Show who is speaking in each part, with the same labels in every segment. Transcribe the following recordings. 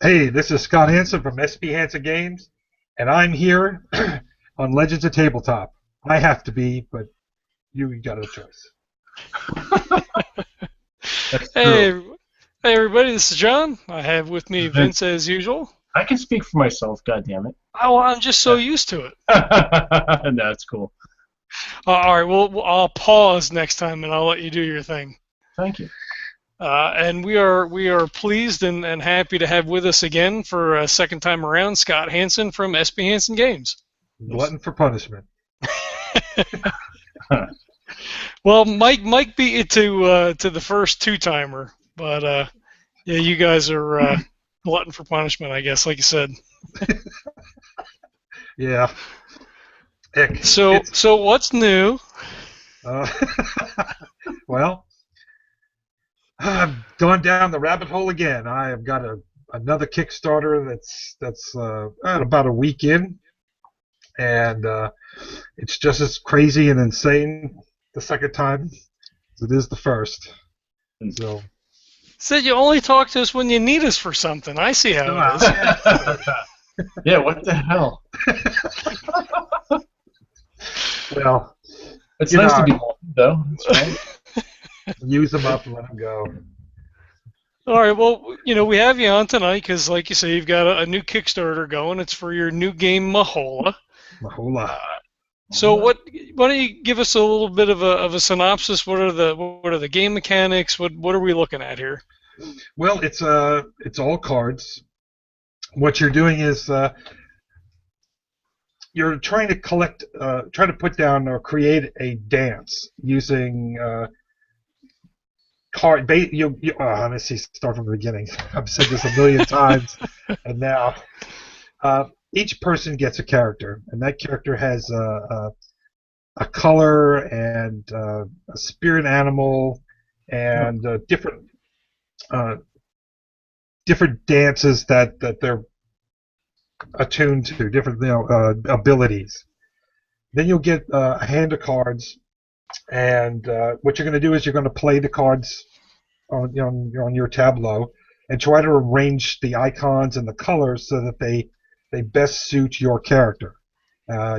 Speaker 1: Hey, this is Scott Hansen from SP Hansen Games, and I'm here on Legends of Tabletop. I have to be, but you got a choice.
Speaker 2: That's
Speaker 3: Hey,
Speaker 2: true.
Speaker 3: hey everybody, this is John. I have with me
Speaker 2: Vince.
Speaker 3: Vince as usual.
Speaker 2: I can speak for myself, God damn it.
Speaker 3: Oh, I'm just so used to it.
Speaker 2: That's cool.
Speaker 3: All right, well, I'll pause next time and I'll let you do your thing.
Speaker 2: Thank you.
Speaker 3: And we are pleased and happy to have with us again for a second time around Scott Hansen from SP Hansen Games.
Speaker 1: Glutton for punishment.
Speaker 3: Well, Mike beat you to the first two-timer, but yeah, you guys are glutton for punishment, I guess, like you said.
Speaker 1: Yeah. Heck,
Speaker 3: So what's new?
Speaker 1: uh, well, I've gone down the rabbit hole again. I have got another Kickstarter that's at about a week in, and it's just as crazy and insane the second time as it is the first. So.
Speaker 3: Said you only talk to us when you need us for something. I see how it is.
Speaker 2: Yeah, what the hell?
Speaker 1: Well,
Speaker 2: It's nice to be one, though. That's right.
Speaker 1: use them up and let them go.
Speaker 3: All right, well, we have you on tonight because, like you say, you've got a new Kickstarter going. It's for your new game, Mahola.
Speaker 1: Mahola.
Speaker 3: So, why don't you give us a little bit of a synopsis? What are the game mechanics? What are we looking at here?
Speaker 1: Well, it's all cards. What you're doing is you're trying to try to put down or create a dance using card. Let me see. Start from the beginning. I've said this a million times, and now each person gets a character, and that character has a color and a spirit animal and different dances that they're attuned to, different abilities. Then you'll get a hand of cards, and what you're going to do is you're going to play the cards on your tableau and try to arrange the icons and the colors so that they best suit your character.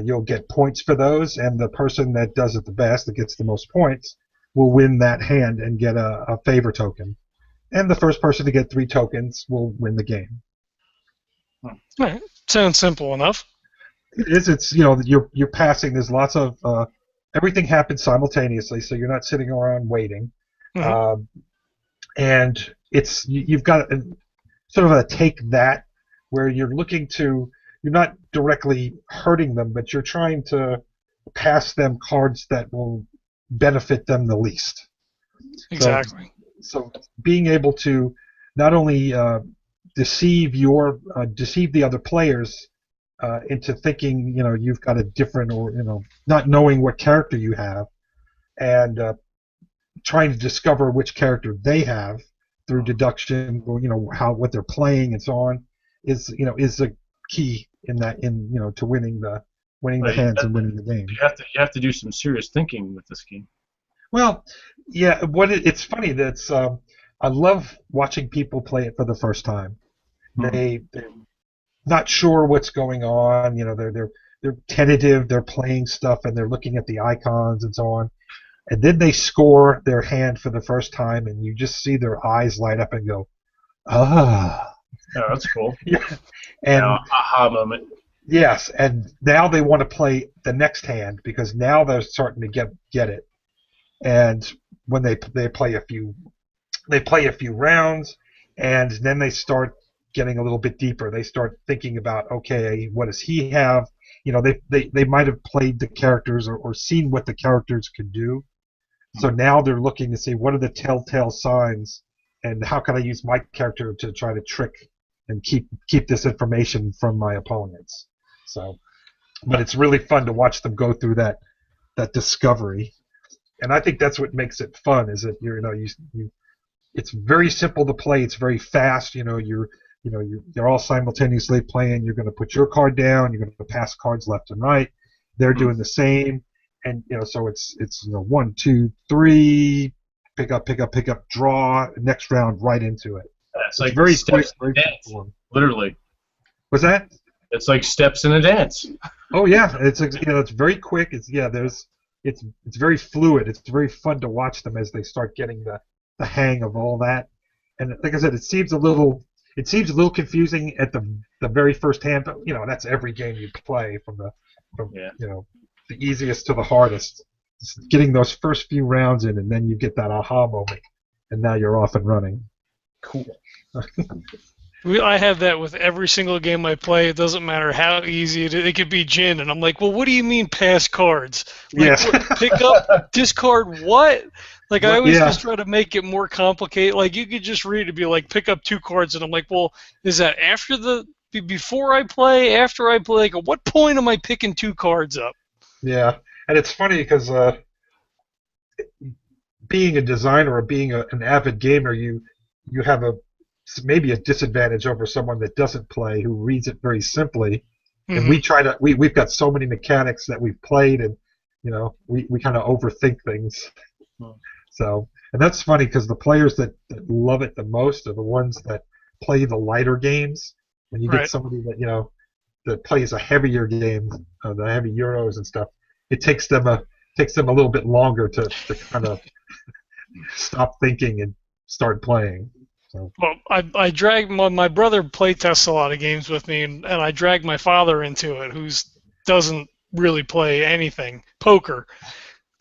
Speaker 1: You'll get points for those, and the person that does it the best, that gets the most points, will win that hand and get a favor token. And the first person to get 3 tokens will win the game.
Speaker 3: All right. Sounds simple enough.
Speaker 1: It is. It's you're passing. There's lots of everything happens simultaneously, so you're not sitting around waiting.
Speaker 3: Mm-hmm.
Speaker 1: And you've got sort of a take that where you're not directly hurting them, but you're trying to pass them cards that will benefit them the least.
Speaker 3: Exactly.
Speaker 1: So being able to not only deceive the other players into thinking you've got a different, or not knowing what character you have, and trying to discover which character they have through deduction, or what they're playing and so on, is a key to winning the hands and winning the game.
Speaker 2: You have to do some serious thinking with this game.
Speaker 1: Well, yeah. It's funny that I love watching people play it for the first time. They're not sure what's going on. They're tentative. They're playing stuff and they're looking at the icons and so on. And then they score their hand for the first time, and you just see their eyes light up and go, ah.
Speaker 2: Oh, that's cool.
Speaker 1: Yeah. And
Speaker 2: aha moment.
Speaker 1: Yes, and now they want to play the next hand because now they're starting to get it. And when they play a few rounds, and then they start getting a little bit deeper. They start thinking about, okay, what does he have? They might have played the characters or seen what the characters could do. So now they're looking to see what are the telltale signs, and how can I use my character to try to trick and keep this information from my opponents. So, but it's really fun to watch them go through that discovery, and I think that's what makes it fun. Is that it's very simple to play. It's very fast. You're all simultaneously playing. You're going to put your card down. You're going to pass cards left and right. They're doing the same, and so it's 1, 2, 3, pick up, draw. Next round, right into it.
Speaker 2: It's
Speaker 1: like
Speaker 2: very
Speaker 1: steps
Speaker 2: quick, very Literally.
Speaker 1: Was that?
Speaker 2: It's like steps in a dance.
Speaker 1: Oh yeah, it's very quick. It's very fluid. It's very fun to watch them as they start getting the hang of all that. And like I said, it seems a little confusing at the very first hand, but that's every game you play from
Speaker 2: Yeah.
Speaker 1: the easiest to the hardest. Just getting those first few rounds in, and then you get that aha moment, and now you're off and running.
Speaker 2: Cool.
Speaker 3: I have that with every single game I play. It doesn't matter how easy it is. It could be gin, and I'm like, well, what do you mean pass cards? Like,
Speaker 1: Yes.
Speaker 3: Pick up, discard what? Like, I always
Speaker 1: Yeah.
Speaker 3: just try to make it more complicated. Like, you could just read it and be like, pick up 2 cards, and I'm like, well, is that before I play, after I play? Like, at what point am I picking 2 cards up?
Speaker 1: Yeah, and it's funny because being a designer or being an avid gamer, you have maybe a disadvantage over someone that doesn't play who reads it very simply. And
Speaker 3: Mhm.
Speaker 1: we've got so many mechanics that we've played, and we kind of overthink things.
Speaker 2: Hmm.
Speaker 1: So, and that's funny because the players that love it the most are the ones that play the lighter games. When you get
Speaker 3: Right.
Speaker 1: somebody that plays a heavier game, the heavy Euros and stuff, it takes them a little bit longer to kind of stop thinking and start playing. So
Speaker 3: Well, I drag my brother playtests a lot of games with me, and I drag my father into it, who doesn't really play anything, poker.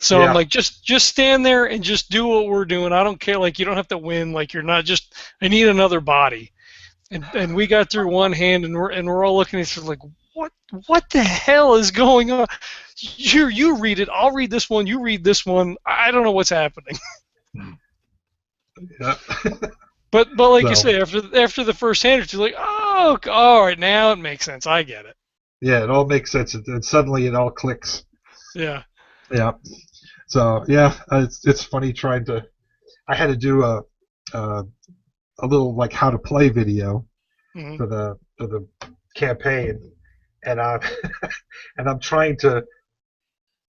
Speaker 3: So I'm
Speaker 1: yeah,
Speaker 3: like, just stand there and just do what we're doing. I don't care. Like, you don't have to win. Like, you're not just. I need another body. And we got through one hand, and we're all looking at each other like, what the hell is going on? You read it. I'll read this one. You read this one. I don't know what's happening.
Speaker 1: yeah.
Speaker 3: But like you
Speaker 1: So
Speaker 3: say, after the first hand or two, like, oh, all right, now it makes sense. I get it.
Speaker 1: yeah, it all makes sense, and suddenly it all clicks.
Speaker 3: Yeah.
Speaker 1: Yeah. So yeah, it's funny trying to. I had to do a little like how to play video
Speaker 3: Hmm.
Speaker 1: for the campaign, and and I'm trying to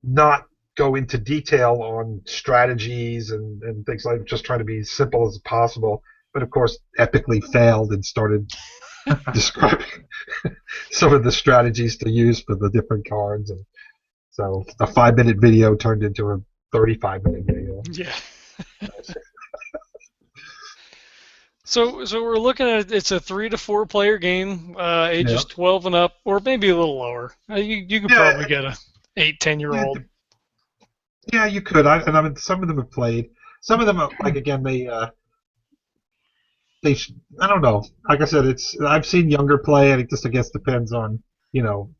Speaker 1: not go into detail on strategies and things like just trying to be as simple as possible. But of course, epically failed and started describing some of the strategies to use for the different cards, and so a 5-minute video turned into a 35-minute video.
Speaker 3: Yeah. So we're looking at it's a 3 to 4 player game,
Speaker 1: Yeah,
Speaker 3: ages 12 and up, or maybe a little lower. You could probably
Speaker 1: yeah,
Speaker 3: get a 8, 10 year
Speaker 1: yeah,
Speaker 3: old.
Speaker 1: yeah. You could. I mean, some of them have played. Some of them, like again, I don't know. Like I said, I've seen younger play, and it just I guess depends on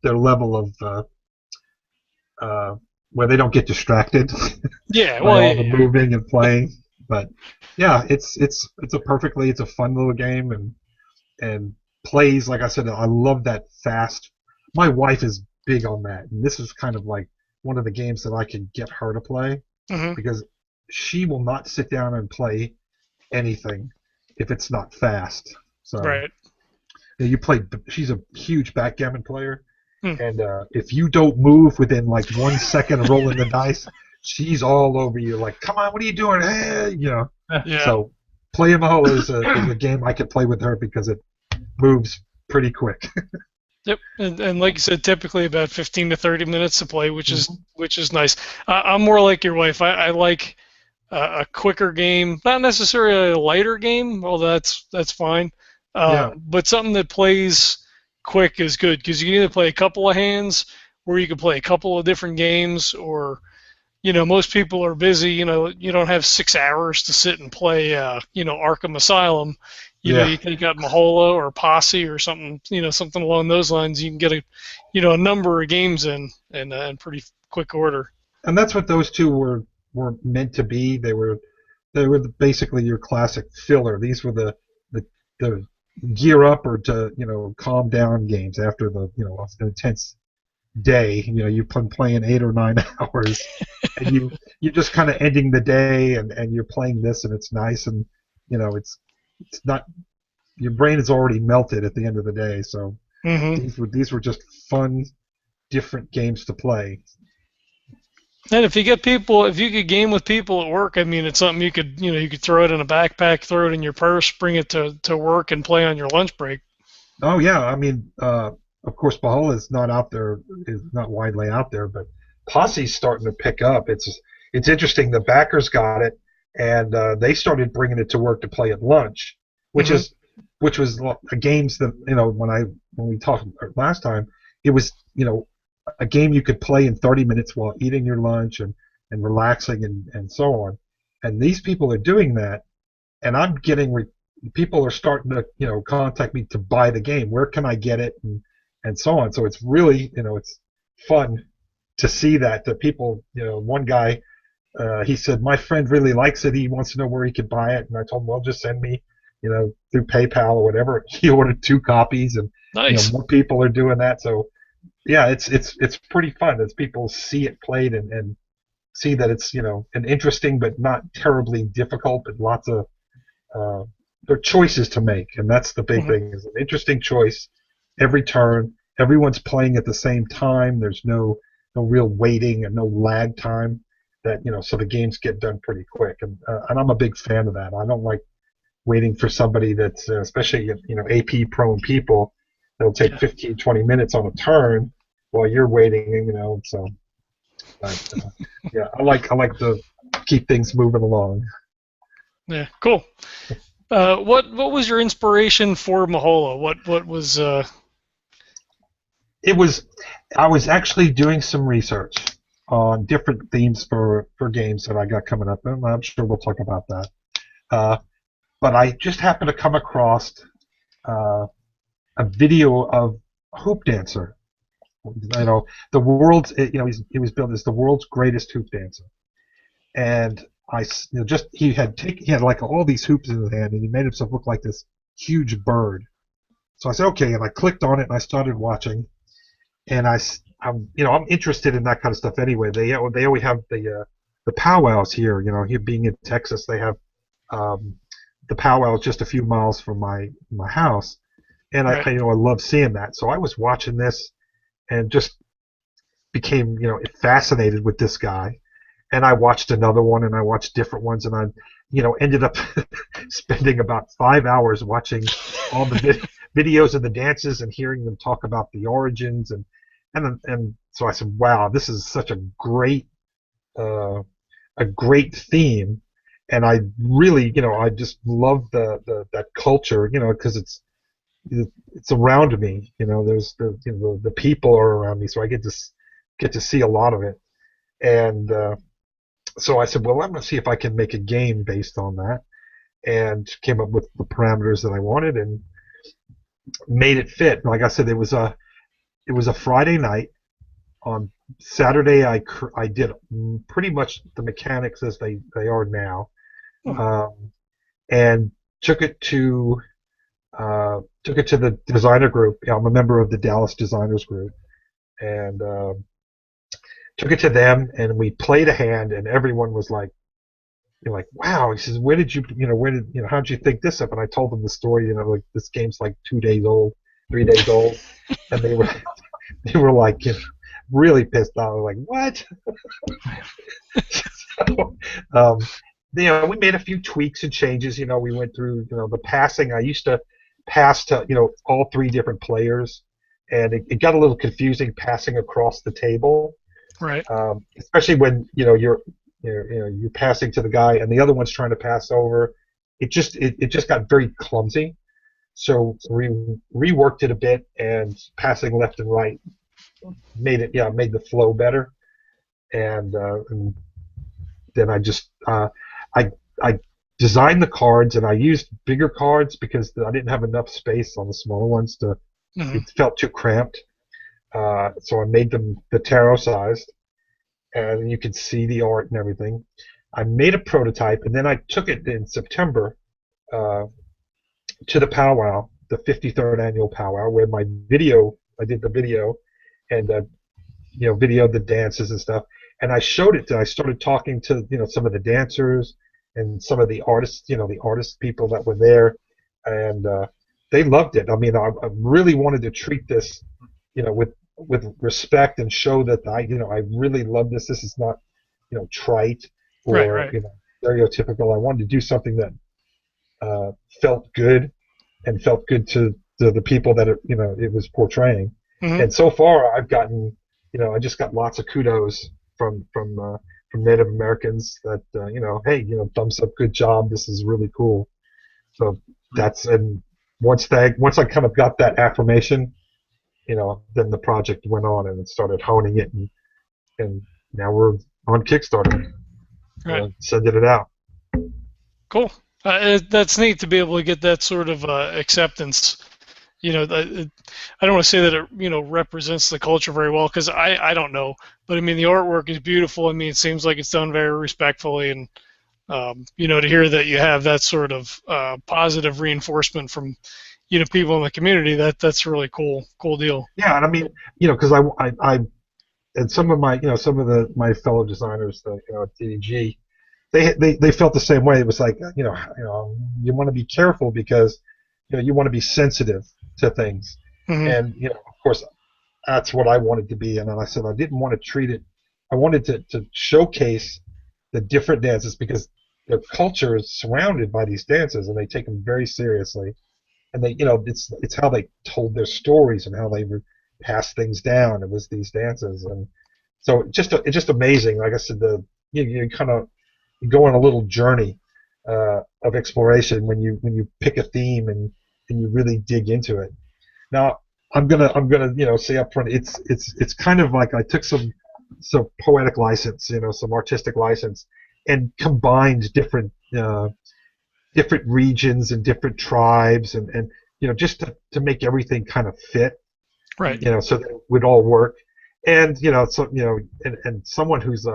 Speaker 1: their level of uh, where they don't get distracted
Speaker 3: Yeah.
Speaker 1: by
Speaker 3: Well,
Speaker 1: all
Speaker 3: yeah,
Speaker 1: the
Speaker 3: yeah.
Speaker 1: moving and playing. But yeah, it's a fun little game and plays like I said. I love that fast. My wife is big on that, and this is kind of like one of the games that I can get her to play
Speaker 3: Hmm.
Speaker 1: because she will not sit down and play anything if it's not fast. So
Speaker 3: Right.
Speaker 1: you play. She's a huge backgammon player,
Speaker 3: Hmm.
Speaker 1: and if you don't move within like 1 second of rolling the dice, she's all over you. Like, come on, what are you doing? Hey.
Speaker 3: Yeah.
Speaker 1: So, Play Mahola is a game I can play with her because it moves pretty quick.
Speaker 3: Yep. And like you said, typically about 15 to 30 minutes to play,
Speaker 1: Mhm.
Speaker 3: which is nice. I'm more like your wife. I like a quicker game, not necessarily a lighter game, although that's fine.
Speaker 1: Yeah,
Speaker 3: But something that plays quick is good because you can either play a couple of hands, or you can play a couple of different games, or most people are busy. You don't have 6 hours to sit and play, Arkham Asylum.
Speaker 1: yeah,
Speaker 3: You take out Mahola or Posse or something, something along those lines. You can get a number of games in pretty quick order.
Speaker 1: and that's what those two were meant to be. They were basically your classic filler. These were the gear up or to calm down games after the an intense day. You've been playing 8 or 9 hours, and you're just kind of ending the day, and you're playing this, and it's nice, and it's not your brain is already melted at the end of the day. So
Speaker 3: Hmm.
Speaker 1: these were just fun, different games to play.
Speaker 3: And if you could game with people at work, I mean, it's something you could throw it in a backpack, throw it in your purse, bring it to work, and play on your lunch break.
Speaker 1: Oh yeah, I mean, of course, Mahola is not out there, is not widely out there, but Posse's starting to pick up. It's interesting. The backers got it, and they started bringing it to work to play at lunch, which
Speaker 3: Hmm.
Speaker 1: is which was games that when we talked last time, it was a game you could play in 30 minutes while eating your lunch and relaxing and so on. And these people are doing that, and I'm getting people are starting to contact me to buy the game. Where can I get it and so on. So it's really it's fun to see that people one guy he said my friend really likes it. He wants to know where he could buy it, and I told him well just send me through PayPal or whatever. He ordered 2 copies, and
Speaker 3: Nice.
Speaker 1: more people are doing that. So yeah, it's pretty fun as people see it played and see that it's an interesting but not terribly difficult, but lots of uh, there are choices to make, and that's the big
Speaker 3: Hmm.
Speaker 1: thing. Is an interesting choice every turn. Everyone's playing at the same time. There's no real waiting and no lag time. So the games get done pretty quick, and I'm a big fan of that. I don't like waiting for somebody that's especially AP prone people. They'll take
Speaker 3: Yeah.
Speaker 1: 15, 20 minutes on a turn while you're waiting. So but, yeah, I like to keep things moving along.
Speaker 3: Yeah. Cool. What was your inspiration for Mahola? What was
Speaker 1: It was I was actually doing some research on different themes for games that I got coming up, and I'm sure we'll talk about that. Uh, but I just happened to come across a video of a hoop dancer. The world's he was billed as the world's greatest hoop dancer, and just he had like all these hoops in his hand, and he made himself look like this huge bird. So I said okay, and I clicked on it and I started watching, and I'm interested in that kind of stuff anyway. They always have the powwows here. Here being in Texas, they have um, the powwows just a few miles from my house, and
Speaker 3: right?
Speaker 1: I love seeing that. So I was watching this and just became fascinated with this guy. And I watched another one, and I watched different ones, and I ended up spending about 5 hours watching all the videos of the dances and hearing them talk about the origins and so I said, wow, this is such uh, a great theme, and I really I just love the that culture because it's around me. There's the people are around me, so I get to see a lot of it, and so I said, well, I'm going to see if I can make a game based on that, and came up with the parameters that I wanted and made it fit. Like I said, it was a Friday night. On Saturday, I did pretty much the mechanics as they are now,
Speaker 3: Hmm.
Speaker 1: um, and took it to the designer group. Yeah, I'm a member of the Dallas Designers Group, and took it to them, and we played a hand, and everyone was like, "You're like, wow." He says, "Where did how'd you think this up?" And I told them the story. Like this game's like 2 days old, 3 days old, and they were they were like, really pissed off. Like, what? So, we made a few tweaks and changes. We went through, the passing. I used to pass to, all three different players, and it got a little confusing passing across the table,
Speaker 3: Right.
Speaker 1: especially when you're passing to the guy and the other one's trying to pass over. It just got very clumsy. So we reworked it a bit, and passing left and right made the flow better. And then I I designed the cards, and I used bigger cards because I didn't have enough space on the smaller ones to.
Speaker 3: Hmm.
Speaker 1: It felt too cramped, so I made them the tarot sized, and you could see the art and everything. I made a prototype, and then I took it in September uh, to the powwow, the 53rd annual powwow, where I did the video, and videoed the dances and stuff. And I showed it I started talking to, some of the dancers and some of the artists, the artist people that were there. And they loved it. I mean, I really wanted to treat this, with respect and show that I really love this. This is not, trite
Speaker 3: Right.
Speaker 1: or,
Speaker 3: Right.
Speaker 1: stereotypical. I wanted to do something that uh, felt good and felt good to the people that it was portraying.
Speaker 3: Mhm.
Speaker 1: And so far, I've gotten, I just got lots of kudos from Native Americans that hey, thumbs up, good job, this is really cool. So and once I kind of got that affirmation, then the project went on and it started honing it, and now we're on Kickstarter,
Speaker 3: Right.
Speaker 1: sending it out.
Speaker 3: Cool. That's neat to be able to get that sort of acceptance. I don't want to say that it represents the culture very well, because I don't know, but I mean the artwork is beautiful. I mean it seems like it's done very respectfully, and to hear that you have that sort of positive reinforcement from people in the community, that's really cool deal.
Speaker 1: Yeah, and I mean, because I and some of my fellow designers, at DDG, they felt the same way. It was like, you want to be careful because you want to be sensitive to things,
Speaker 3: Hmm.
Speaker 1: and of course that's what I wanted to be. And then I said I didn't want to treat it. I wanted to showcase the different dances because the culture is surrounded by these dances, and they take them very seriously. And they, it's how they told their stories and how they would pass things down. It was these dances, and so it's just amazing. Like I said, you kind of go on a little journey of exploration when you pick a theme and you really dig into it. Now I'm gonna say up front, it's kind of like I took some poetic license, some artistic license, and combined different regions and different tribes, and just to make everything kind of fit,
Speaker 3: Right.
Speaker 1: so that it would all work. And and someone who's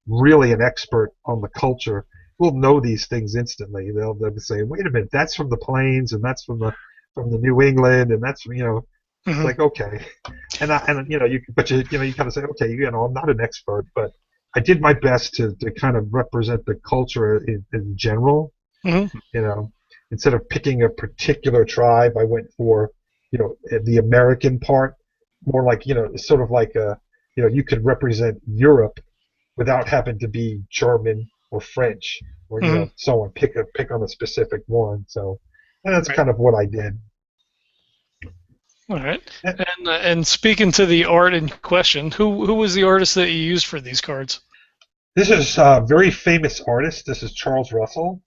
Speaker 1: really an expert on the culture will know these things instantly. They'll be saying, wait a minute, that's from the plains, and that's from the New England, and that's it's
Speaker 3: Hmm.
Speaker 1: like, okay. And you kind of say, okay, I'm not an expert, but I did my best to kind of represent the culture in general.
Speaker 3: Hmm.
Speaker 1: you know Instead of picking a particular tribe, I went for the American part, more like sort of like you could represent Europe without having to be German or French, or
Speaker 3: Hmm.
Speaker 1: so on. Pick on a specific one. So, and that's
Speaker 3: Right.
Speaker 1: kind of what I did.
Speaker 3: All right.
Speaker 1: Eh,
Speaker 3: And speaking to the art in question, who was the artist that you used for these cards?
Speaker 1: This is a very famous artist. This is Charles Russell.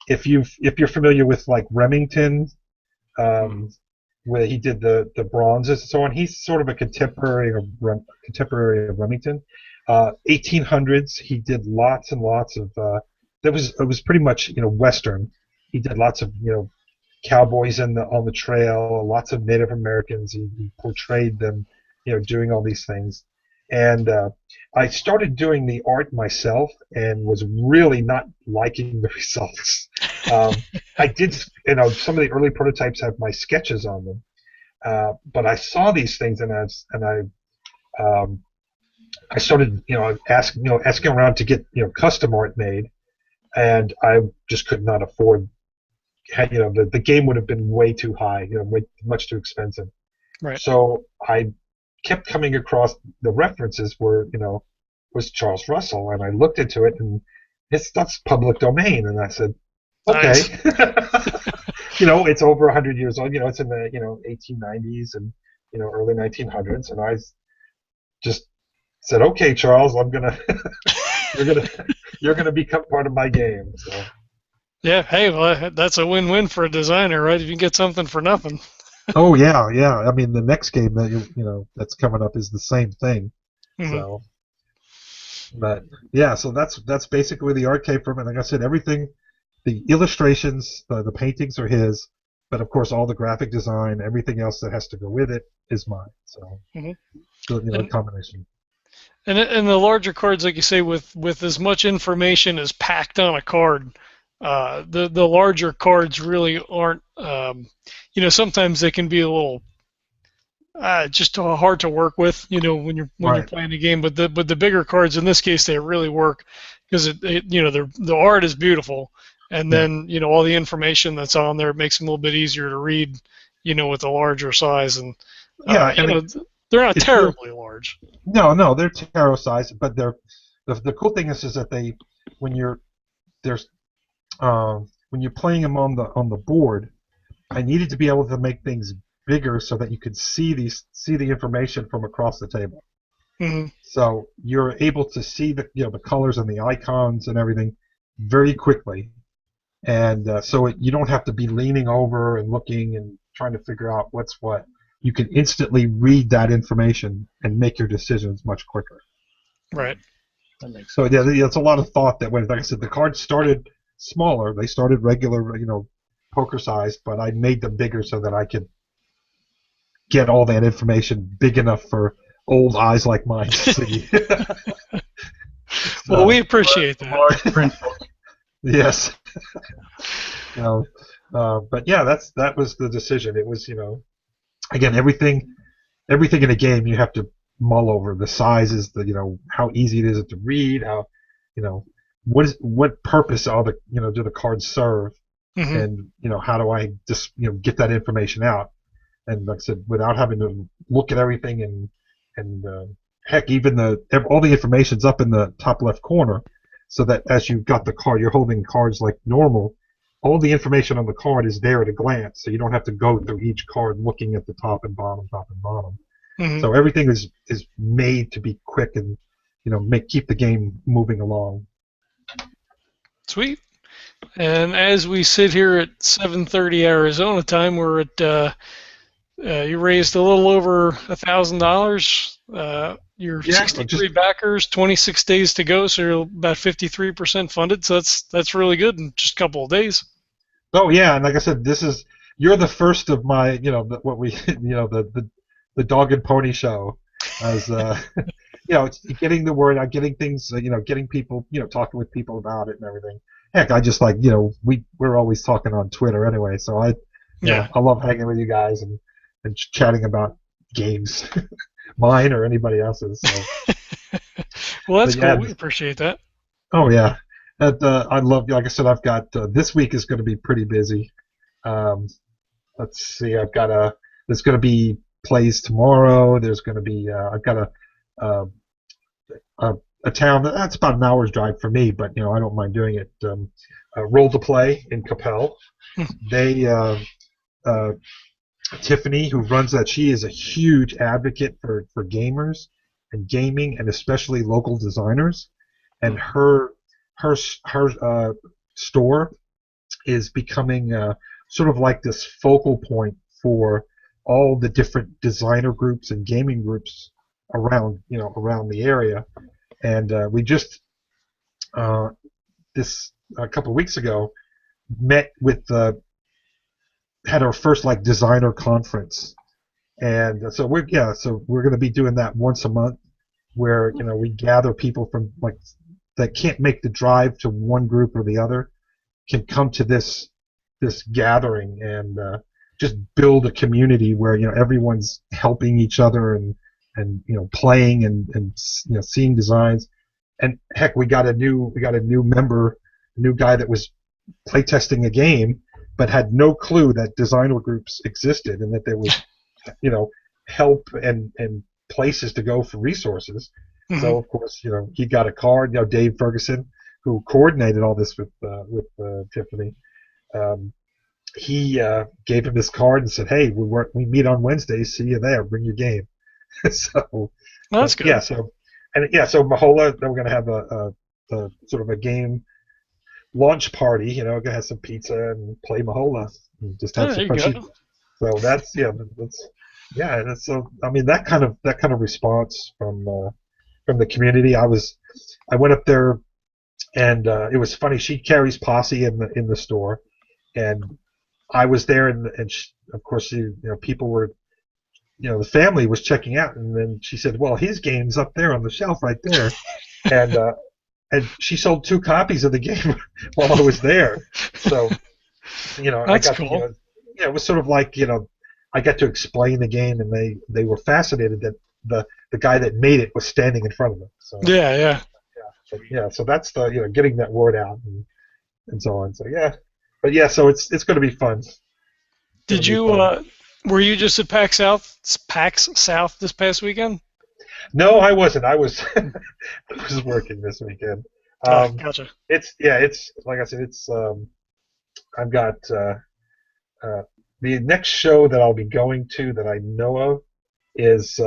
Speaker 1: If you're familiar with like Remington, um, where he did the bronzes and so on. He's sort of a contemporary of Remington. 1800s. He did lots and lots of. It was pretty much Western. He did lots of cowboys on the trail. Lots of Native Americans. He portrayed them doing all these things. And I started doing the art myself and was really not liking the results. I did, some of the early prototypes have my sketches on them, but I saw these things I started, asking around to get, custom art made, and I just could not afford. The game would have been way too high, way much too expensive.
Speaker 3: Right.
Speaker 1: So I kept coming across the references were, was Charles Russell, and I looked into it, and that's public domain, and I said, okay.
Speaker 3: Nice.
Speaker 1: It's over 100 years old. It's in the 1890s and early 1900s, and I just said, okay, Charles, I'm gonna you're gonna you're gonna become part of my game. So
Speaker 3: Yeah. Hey, well, that's a win-win for a designer, right? If you get something for nothing.
Speaker 1: oh yeah. I mean, the next game that that's coming up is the same thing.
Speaker 3: Hmm.
Speaker 1: So, but yeah, so that's basically the art came from it. Like I said, everything, the illustrations, the paintings are his, but of course all the graphic design, everything else that has to go with it is mine. So,
Speaker 3: Hmm.
Speaker 1: a
Speaker 3: And
Speaker 1: combination.
Speaker 3: and the larger cards, like you say, with as much information as packed on a card, the larger cards really aren't. Sometimes they can be a little just hard to work with, when you're
Speaker 1: Right.
Speaker 3: playing the game. But the bigger cards in this case, they really work because the art is beautiful, and
Speaker 1: Yeah.
Speaker 3: then all the information that's on there makes them a little bit easier to read, with the larger size, and
Speaker 1: Yeah, and
Speaker 3: they're not
Speaker 1: it's really
Speaker 3: terribly large.
Speaker 1: no, they're tarot size, but the cool thing is that they when you're there's when you're playing them on the board, I needed to be able to make things bigger so that you could see the information from across the table.
Speaker 3: Hmm.
Speaker 1: So you're able to see the colors and the icons and everything very quickly, and you don't have to be leaning over and looking and trying to figure out what's what. You can instantly read that information and make your decisions much quicker.
Speaker 3: Right.
Speaker 2: That makes
Speaker 1: So
Speaker 2: sense.
Speaker 1: yeah, it's a lot of thought that went. Like I said, the cards started smaller. They started regular, poker sized, but I made them bigger so that I could get all that information big enough for old eyes like mine to see.
Speaker 3: Well, we
Speaker 1: So,
Speaker 3: appreciate that.
Speaker 2: Large print book.
Speaker 1: yes. But yeah, that was the decision. It was, again, everything in a game you have to mull over. The sizes, how easy it is to read, how, what purpose do the cards serve,
Speaker 3: Hmm.
Speaker 1: and how do I just get that information out, and like I said, without having to look at everything and heck, even all the information's up in the top left corner, so that as you got the card, you're holding cards like normal. All the information on the card is there at a glance, so you don't have to go through each card looking at the top and bottom, top and bottom.
Speaker 3: Hmm.
Speaker 1: So everything is made to be quick and keep the game moving along.
Speaker 3: Sweet. And as we sit here at 7:30 Arizona time, we're at you raised a little over $1,000. You're
Speaker 1: Yeah,
Speaker 3: 63 backers, 26 days to go, so you're about 53% funded. So that's really good in just a couple of days.
Speaker 1: Oh yeah, and like I said, you're the first of my what we the dog and pony show, as it's getting the word out, getting things, getting people, talking with people about it and everything. Heck, I just like we're always talking on Twitter anyway, so
Speaker 3: Yeah.
Speaker 1: I love hanging with you guys and chatting about games, mine or anybody else's. So.
Speaker 3: Well, that's
Speaker 1: But yeah,
Speaker 3: cool. We appreciate that.
Speaker 1: oh yeah, I love. Like I said, I've got this week is going to be pretty busy. Um, let's see, there's going to be plays tomorrow. There's going to be I've got uh, a town that's about an hour's drive for me, but I don't mind doing it. Roll to Play in Capel. They Tiffany, who runs that, she is a huge advocate for gamers and gaming, and especially local designers. And her store is becoming sort of like this focal point for all the different designer groups and gaming groups around the area. And we just this a couple of weeks ago met with had our first like designer conference, and so we're going to be doing that once a month, where we gather people from like that can't make the drive to one group or the other, can come to this gathering and just build a community where everyone's helping each other and playing and seeing designs. And heck, we got a new member, a new guy that was playtesting a game but had no clue that designer groups existed and that there was help and places to go for resources.
Speaker 3: Mm-hmm.
Speaker 1: So of course he got a card. Dave Ferguson, who coordinated all this with Tiffany, he gave him his card and said, "Hey, we meet on Wednesdays. See you there. Bring your game." So
Speaker 3: well, that's good.
Speaker 1: Yeah. So Mahola, then we're gonna have a sort of a game launch party. We're gonna have some pizza and play Mahola. And just have some fun. So that's so I mean that kind of response from the community. I went up there, and it was funny. She carries posse in the store, and I was there, and of course people were, the family was checking out, and then she said, "Well, his game's up there on the shelf right there," and she sold 2 copies of the game while I was there. So
Speaker 3: that's cool.
Speaker 1: It was sort of like I got to explain the game, and they were fascinated that the guy that made it was standing in front of them. So
Speaker 3: Yeah.
Speaker 1: So that's the getting that word out and so on. So but so it's going to be fun.
Speaker 3: Did you were you just at PAX South this past weekend?
Speaker 1: No, I wasn't. I was I was working this weekend.
Speaker 3: Gotcha.
Speaker 1: It's like I said, it's I've got the next show that I'll be going to that I know of is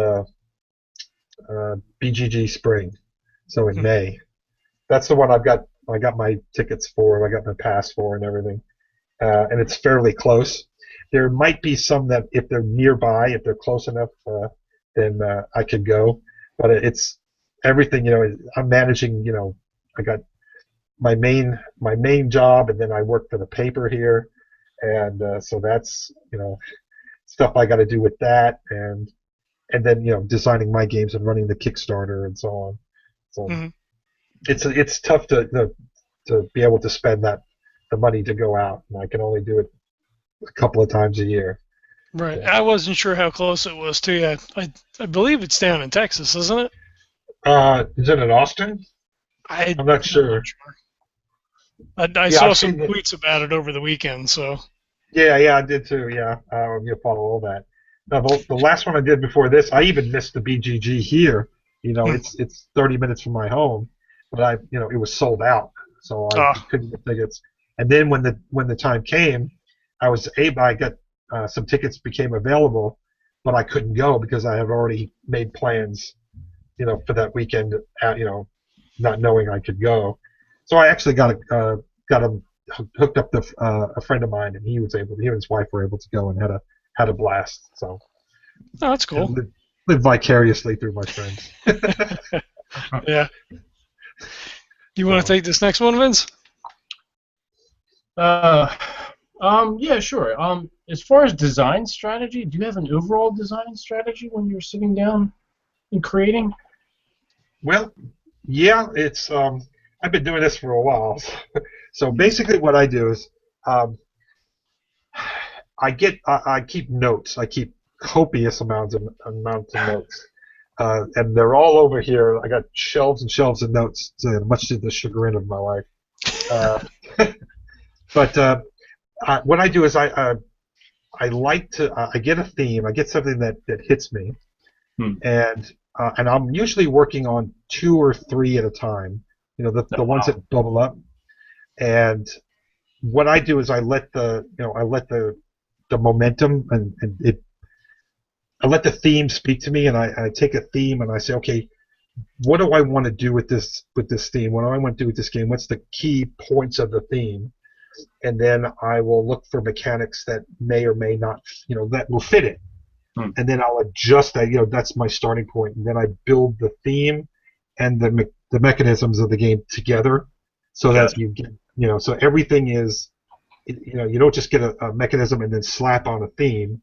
Speaker 1: BGG Spring, so in May. That's the one I've got. I got my tickets for. I got my pass for and everything, and it's fairly close. There might be some that if they're nearby, if they're close enough, then I could go. But it's everything. I'm managing. I got my main job, and then I work for the paper here, and so that's stuff I got to do with that, and then designing my games and running the Kickstarter and so on. So it's tough to be able to spend the money to go out, and I can only do it a couple of times a year.
Speaker 3: Right.
Speaker 1: Yeah.
Speaker 3: I wasn't sure how close it was to you. I believe it's down in Texas, isn't it?
Speaker 1: Is it in Austin? I'm not sure.
Speaker 3: I saw some tweets about it over the weekend, so.
Speaker 1: Yeah, I did too. Yeah, you follow all that. Now, the last one I did before this, I even missed the BGG here. It's 30 minutes from my home, but it was sold out, so I couldn't get tickets. And then when the time came, I got some tickets became available, but I couldn't go because I had already made plans, for that weekend. Not knowing I could go, so I actually got them hooked up to a friend of mine, and he and his wife were able to go and had a blast. So
Speaker 3: that's cool.
Speaker 1: Live vicariously through my friends.
Speaker 3: Yeah. You want to take this next one, Vince?
Speaker 2: Yeah, sure. As far as design strategy, do you have an overall design strategy when you're sitting down and creating?
Speaker 1: Well, yeah, it's I've been doing this for a while. So basically, what I do is I keep notes. I keep copious amounts of notes, and they're all over here. I got shelves and shelves of notes, much to the chagrin of my wife. But what I do is I like to I get a theme. I get something that hits me, and I'm usually working on 2 or 3 at a time. The ones that bubble up, and what I do is I let the momentum and I let the theme speak to me, and I take a theme and I say, okay, what do I want to do with this theme? What do I want to do with this game? What's the key points of the theme? And then I will look for mechanics that may or may not, that will fit it. And then I'll adjust that. That's my starting point, and then I build the theme and the mechanisms of the game together, so that you get, so everything is, you don't just get a mechanism and then slap on a theme,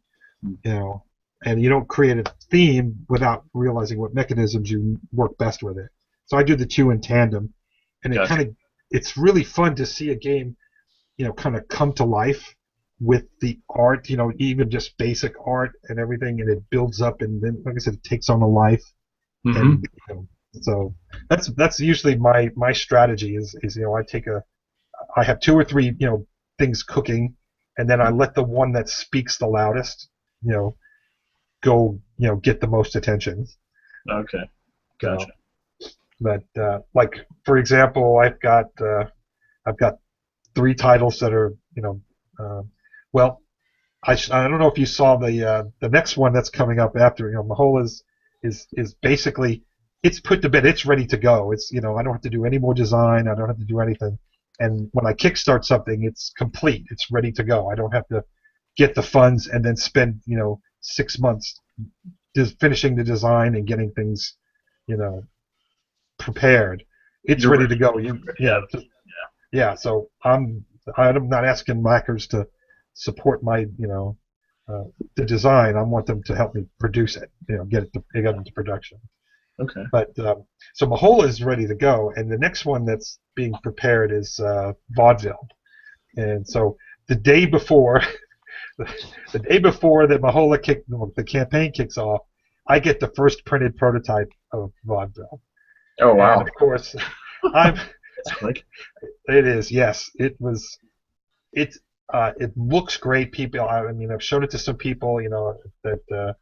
Speaker 1: and you don't create a theme without realizing what mechanisms you work best with it. So I do the two in tandem, and it's really fun to see a game, kind of come to life with the art, even just basic art and everything, and it builds up, and then, like I said, it takes on a life. And so that's usually my strategy is I have 2 or 3 things cooking, and then I let the one that speaks the loudest go get the most attention.
Speaker 2: Okay, gotcha.
Speaker 1: But like, for example, I've got 3 titles that are well, I don't know if you saw the next one that's coming up after. Mahola is basically, it's put to bed. It's ready to go. It's I don't have to do any more design. I don't have to do anything. And when I kickstart something, it's complete. It's ready to go. I don't have to get the funds and then spend 6 months just finishing the design and getting things prepared. It's ready to go. Yeah. So I'm not asking backers to support my the design. I want them to help me produce it. Get it into production.
Speaker 2: Okay.
Speaker 1: But so Mahola is ready to go, and the next one that's being prepared is vaudeville. And so the day before, that Mahola the campaign kicks off, I get the first printed prototype of vaudeville.
Speaker 2: Oh wow!
Speaker 1: And of course,
Speaker 2: That's quick.
Speaker 1: It is, yes. It looks great. People, I've showed it to some people, that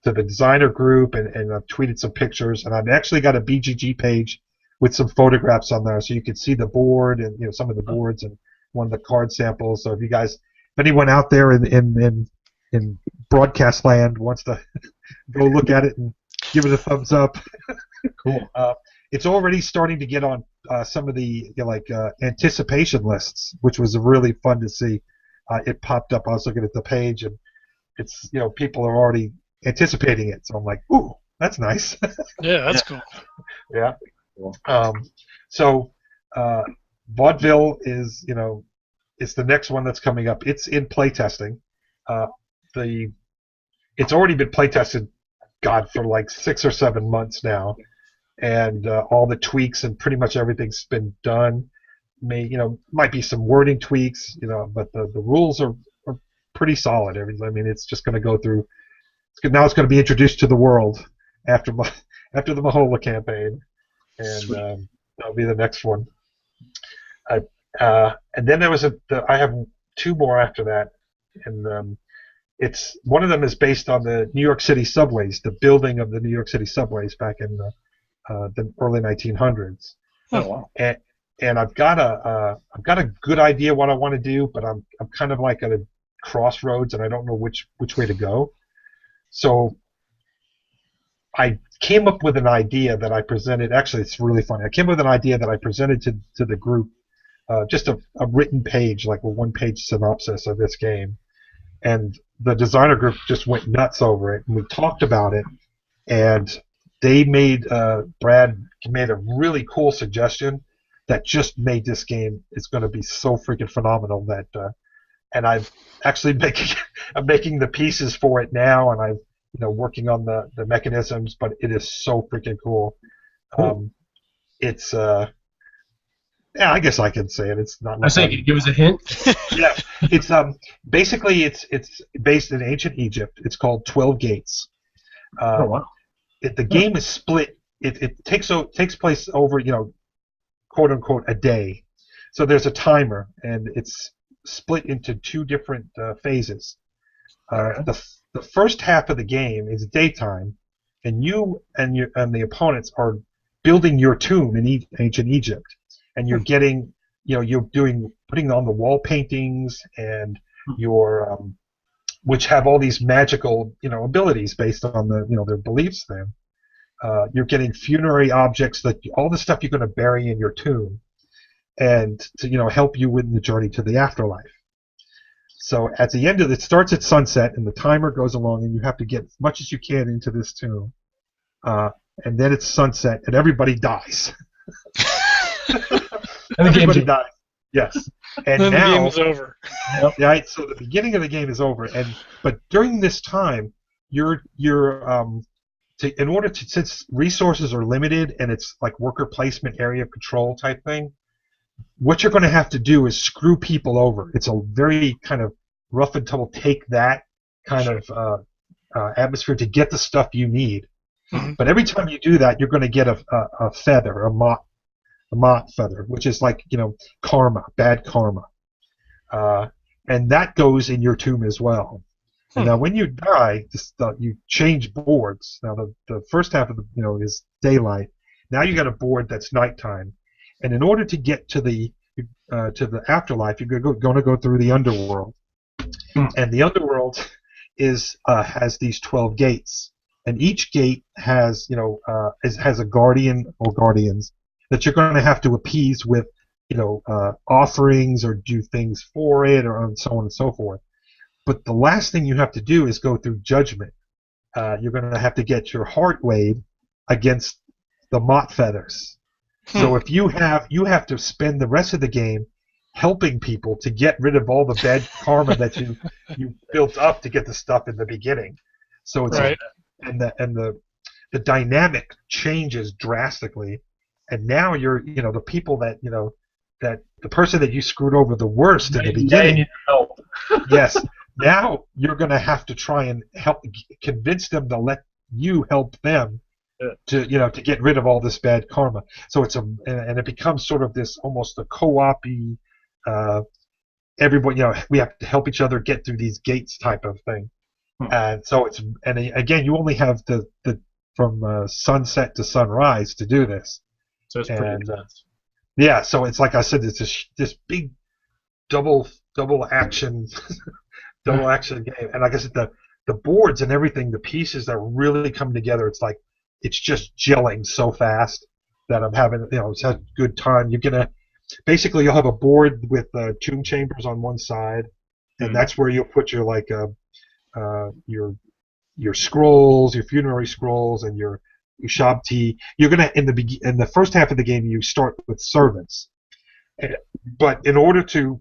Speaker 1: to the designer group, and I've tweeted some pictures, and I've actually got a BGG page with some photographs on there, so you can see the board and some of the boards and one of the card samples. So if you guys anyone out there in broadcast land wants to go look at it and give it a thumbs up.
Speaker 2: Cool.
Speaker 1: It's already starting to get on some of the anticipation lists, which was really fun to see. It popped up. I was looking at the page, and it's people are already anticipating it. So I'm like, ooh, that's nice.
Speaker 3: Yeah, that's cool.
Speaker 1: Yeah. So Vaudeville is it's the next one that's coming up. It's in playtesting. It's already been playtested, God, for like 6 or 7 months now, and all the tweaks and pretty much everything's been done. Might be some wording tweaks, but the rules are pretty solid. I mean, it's just going to go through. Now it's going to be introduced to the world after the Mahola campaign, and that'll be the next one. And then there was I have 2 more after that, and it's one of them is based on the New York City subways, the building of the New York City subways back in the early 1900s.
Speaker 2: Oh wow!
Speaker 1: And I've got a good idea what I want to do, but I'm kind of like at a crossroads, and I don't know which way to go. So I came up with an idea that I presented. Actually, it's really funny. I came up with an idea that I presented to the group, just a written page, like a 1-page synopsis of this game. And the designer group just went nuts over it, and we talked about it. And they Brad made a really cool suggestion that just made this game. It's going to be so freaking phenomenal that. And I've actually I'm making the pieces for it now, and I'm working on the mechanisms. But it is so freaking cool. It's yeah, I guess I can say it. It's not.
Speaker 2: I say, can you give us a hint?
Speaker 1: Yeah, it's basically it's based in ancient Egypt. It's called 12 Gates.
Speaker 2: Oh wow!
Speaker 1: The game is split. It takes place over quote unquote a day. So there's a timer, and it's split into 2 different phases. The first half of the game is daytime, and you and the opponents are building your tomb in ancient Egypt, and you're getting you're putting on the wall paintings and your which have all these magical abilities based on their beliefs. Then you're getting funerary objects, all the stuff you're going to bury in your tomb, and to help you with the journey to the afterlife. So at the end of it starts at sunset, and the timer goes along, and you have to get as much as you can into this tomb, and then it's sunset, and everybody dies.
Speaker 2: And
Speaker 1: everybody dies. Yes. And
Speaker 3: then
Speaker 1: now
Speaker 3: the game is over.
Speaker 1: Right. So the beginning of the game is over, but during this time, in order to, since resources are limited and it's like worker placement, area of control type thing, what you're going to have to do is screw people over. It's a very kind of rough and tumble, take that kind of atmosphere to get the stuff you need.
Speaker 3: Mm-hmm.
Speaker 1: But every time you do that, you're going to get a feather, a mot feather, which is like karma, bad karma, and that goes in your tomb as well. And now, when you die, you change boards. Now, the first half of is daylight. Now you got a board that's nighttime, and in order to get to the afterlife, you're going to go through the underworld, and the underworld has these 12 gates, and each gate has has a guardian or guardians that you're going to have to appease with offerings or do things for it, or so on and so forth. But the last thing you have to do is go through judgment. You're going to have to get your heart weighed against the mot feathers. So if you have to spend the rest of the game helping people to get rid of all the bad karma that you built up to get the stuff in the beginning. So it's
Speaker 3: right.
Speaker 1: And the dynamic changes drastically, and now you're the people that that the person that you screwed over the worst in the beginning.
Speaker 2: Need help.
Speaker 1: Yes. Now you're going to have to try and convince them to let you help them to get rid of all this bad karma. So and it becomes sort of this almost a co-op-y, everybody we have to help each other get through these gates type of thing. And so again, you only have the from sunset to sunrise to do this.
Speaker 2: So it's pretty intense.
Speaker 1: Yeah, so it's like I said, it's this big double double action double action game. And like I said, the boards and everything, the pieces are really coming together. It's like it's just gelling so fast that I'm having it's a good time. You're gonna basically you'll have a board with tomb chambers on one side, and that's where you'll put your your scrolls, your funerary scrolls, and your ushabti. You're gonna in the first half of the game you start with servants, but in order to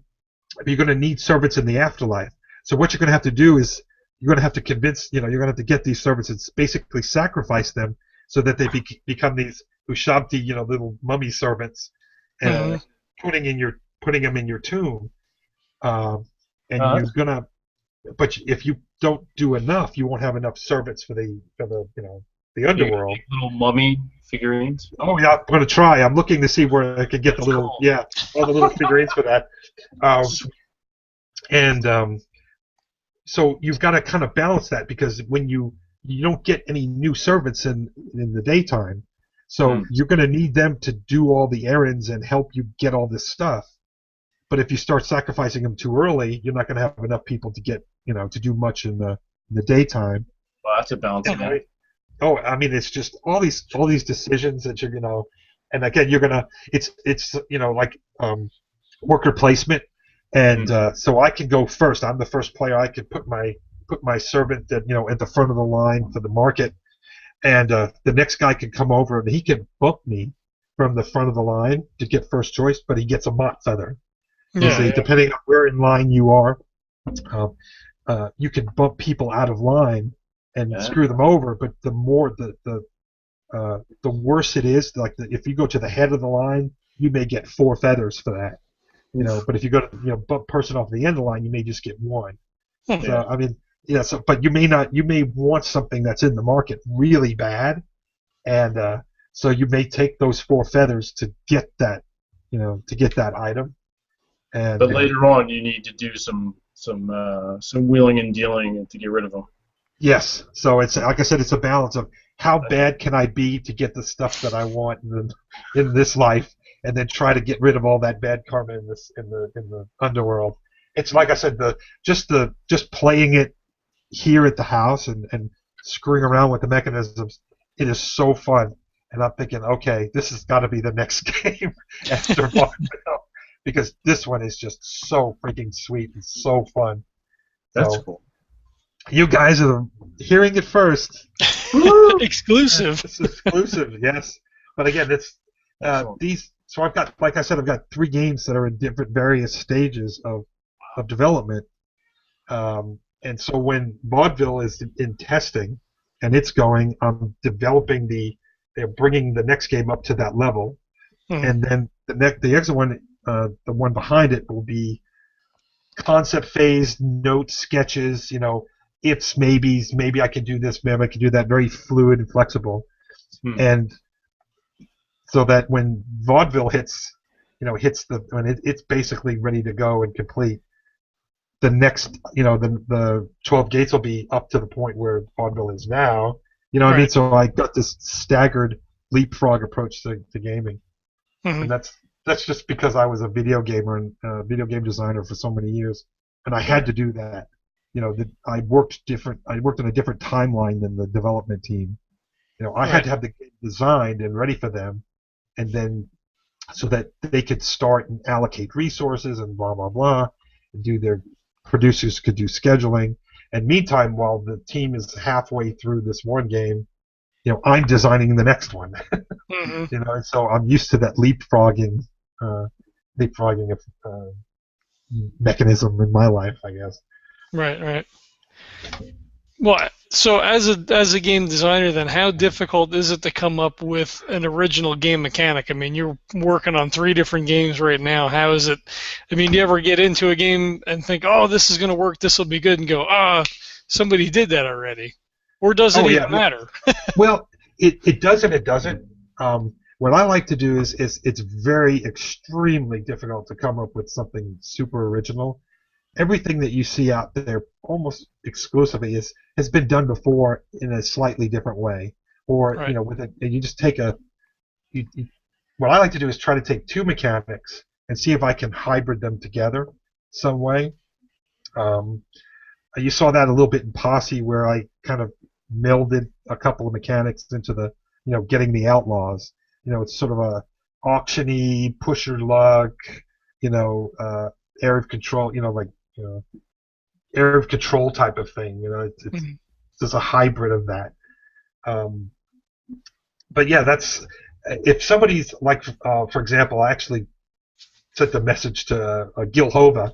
Speaker 1: you're going to need servants in the afterlife. So what you're going to have to do is you're going to have to convince, you're going to have to get these servants and basically sacrifice them so that they become these ushabti, little mummy servants, and putting them in your tomb. And you're gonna, but if you don't do enough, you won't have enough servants for the the underworld.
Speaker 2: Little mummy figurines.
Speaker 1: Oh yeah, I'm going to try. I'm looking to see where I can get all the little figurines for that. So you've got to kind of balance that because when you don't get any new servants in the daytime, so you're going to need them to do all the errands and help you get all this stuff. But if you start sacrificing them too early, you're not going to have enough people to get to do much in the daytime.
Speaker 2: Well, that's a balancing act.
Speaker 1: Oh, I mean, it's just all these decisions that you're and again you're gonna it's like worker placement, and so I can go first. I'm the first player. I can put my servant at the front of the line for the market, and the next guy can come over and he can bump me from the front of the line to get first choice, but he gets a mott feather. Depending on where in line you are, you can bump people out of line and screw them over, but the more the worse it is. Like if you go to the head of the line, you may get 4 feathers for that. But if you go to bump person off the end of the line, you may just get 1. So I mean, so but you may want something that's in the market really bad, and so you may take those 4 feathers to get that item. And
Speaker 2: but later on, you need to do some wheeling and dealing to get rid of them.
Speaker 1: Yes, so it's like I said, it's a balance of how bad can I be to get the stuff that I want in this life, and then try to get rid of all that bad karma in the underworld. It's like I said, just playing it here at the house and screwing around with the mechanisms. It is so fun, and I'm thinking, okay, this has got to be the next game after Vaudeville, because this one is just so freaking sweet and so fun.
Speaker 2: That's cool.
Speaker 1: You guys are hearing it first.
Speaker 3: Exclusive.
Speaker 1: It's exclusive, yes. But again, it's these. So I've got, like I said, I've got 3 games that are in different various stages of development. And so when Vaudeville is in testing and it's going, I'm developing they're bringing the next game up to that level, and then the next one, the one behind it will be concept phase, notes, sketches, ifs, maybes, maybe I can do this, maybe I can do that, very fluid and flexible. And so that when Vaudeville hits when it's basically ready to go and complete, the next, the 12 gates will be up to the point where Vaudeville is now. What I mean? So I got this staggered leapfrog approach to gaming. And that's just because I was a video gamer and video game designer for so many years, and I had to do that. I worked on a different timeline than the development team. I had to have the game designed and ready for them, and then so that they could start and allocate resources and blah blah blah, and their producers could do scheduling. And meantime, while the team is halfway through this one game, I'm designing the next one. And so I'm used to that leapfrogging mechanism in my life, I guess.
Speaker 3: Right. Well, so as a game designer, then how difficult is it to come up with an original game mechanic? I mean, you're working on 3 different games right now. How is it? I mean, do you ever get into a game and think, oh, this is going to work, this will be good, and go, somebody did that already? Or does it even matter?
Speaker 1: Well, it does and it doesn't. What I like to do is it's very extremely difficult to come up with something super original. Everything that you see out there almost exclusively has been done before in a slightly different way, or you just take what I like to do is try to take 2 mechanics and see if I can hybrid them together some way. Um, you saw that a little bit in Posse, where I kind of melded a couple of mechanics into the, getting the Outlaws. It's sort of a auction-y, push your luck, area of control, area of control type of thing. It's
Speaker 3: Mhm.
Speaker 1: there's a hybrid of that. Um, but yeah, that's if somebody's like, for example, I actually sent a message to Gil Hova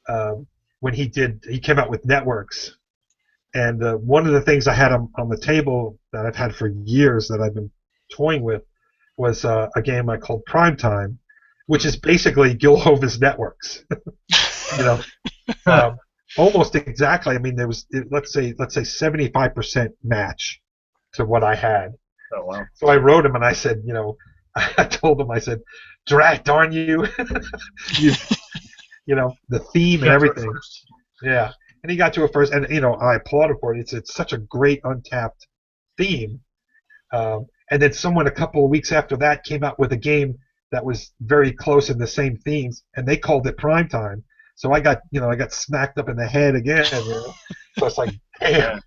Speaker 1: uh, when he came out with Networks, and one of the things I had on the table that I've had for years that I've been toying with was a game I called Primetime, which is basically Gil Hova's Networks. you know, um, almost exactly. I mean, there was let's say 75% match to what I had.
Speaker 2: Oh wow.
Speaker 1: So I wrote him and I said, I told him, I said, "Drat, darn you, you, the theme and everything." Yeah, and he got to it first, and I applaud him for it. It's such a great untapped theme. And then someone a couple of weeks after that came out with a game that was very close in the same themes, and they called it Primetime. So I got smacked up in the head again. So it's like, damn.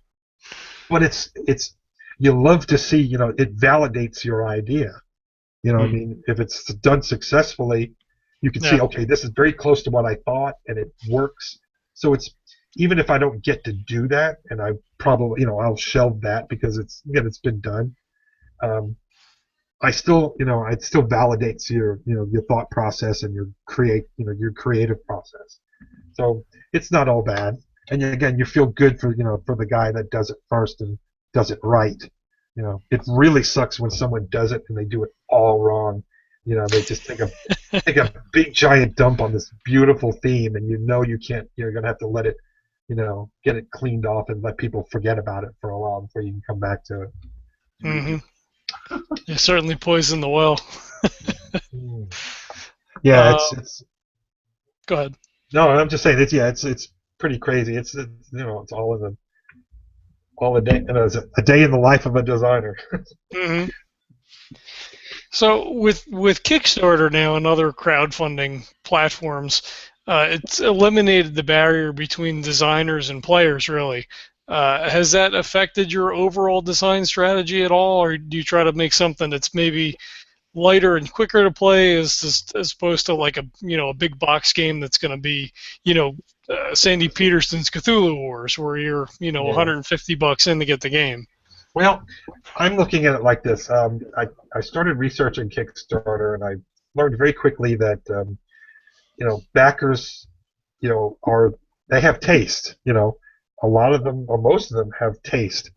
Speaker 1: But it's you love to see, it validates your idea. I mean, if it's done successfully, you can see, okay, this is very close to what I thought, and it works. So it's, even if I don't get to do that, and I probably, I'll shelve that because it's been done. I still, it still validates your thought process and your creative process. So it's not all bad. And again, you feel good for the guy that does it first and does it right. It really sucks when someone does it and they do it all wrong. They just take a big giant dump on this beautiful theme, and you can't. You're gonna have to let it, get it cleaned off and let people forget about it for a while before you can come back to it.
Speaker 3: Mm-hmm. You certainly poisoned the well.
Speaker 1: Yeah, it's.
Speaker 3: Go ahead.
Speaker 1: No, I'm just saying it's pretty crazy. It's all a day, a day in the life of a designer.
Speaker 3: Mm-hmm. So with Kickstarter now and other crowdfunding platforms, it's eliminated the barrier between designers and players, really. Has that affected your overall design strategy at all, or do you try to make something that's maybe lighter and quicker to play as opposed to like a big box game that's going to be Sandy Peterson's Cthulhu Wars, where you're $150 in to get the game?
Speaker 1: Well, I'm looking at it like this. I started researching Kickstarter, and I learned very quickly that backers they have taste. A lot of them, or most of them, have taste.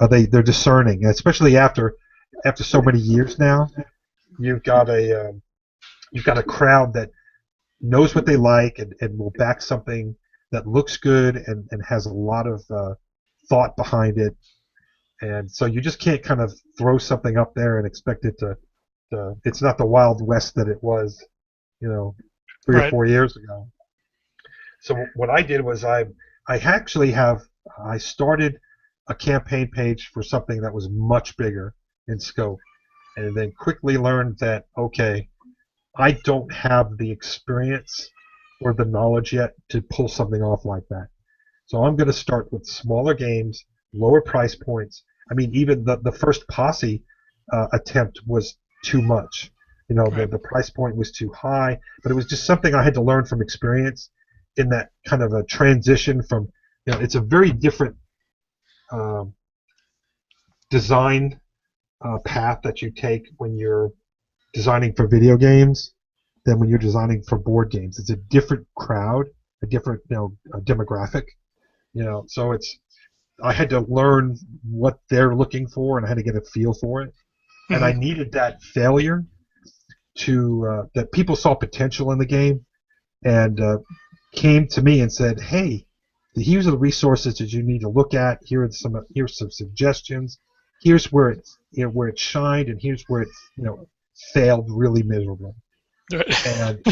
Speaker 1: They're discerning, especially after so many years now. You've got a crowd that knows what they like and will back something that looks good and has a lot of thought behind it. And so you just can't kind of throw something up there and expect it to it's not the Wild West that it was, 3 or 4 years ago. So what I did was I started a campaign page for something that was much bigger in scope, and then quickly learned that, okay, I don't have the experience or the knowledge yet to pull something off like that. So I'm going to start with smaller games, lower price points. I mean, even the first Posse attempt was too much. The price point was too high, but it was just something I had to learn from experience in that kind of a transition from, it's a very different design path that you take when you're designing for video games than when you're designing for board games. It's a different crowd, a different demographic. So I had to learn what they're looking for, and I had to get a feel for it. Mm-hmm. And I needed that failure to that people saw potential in the game and came to me and said, "Hey, here's the resources that you need to look at. Here's some suggestions. Here's where it shined, and here's where it failed really miserably." And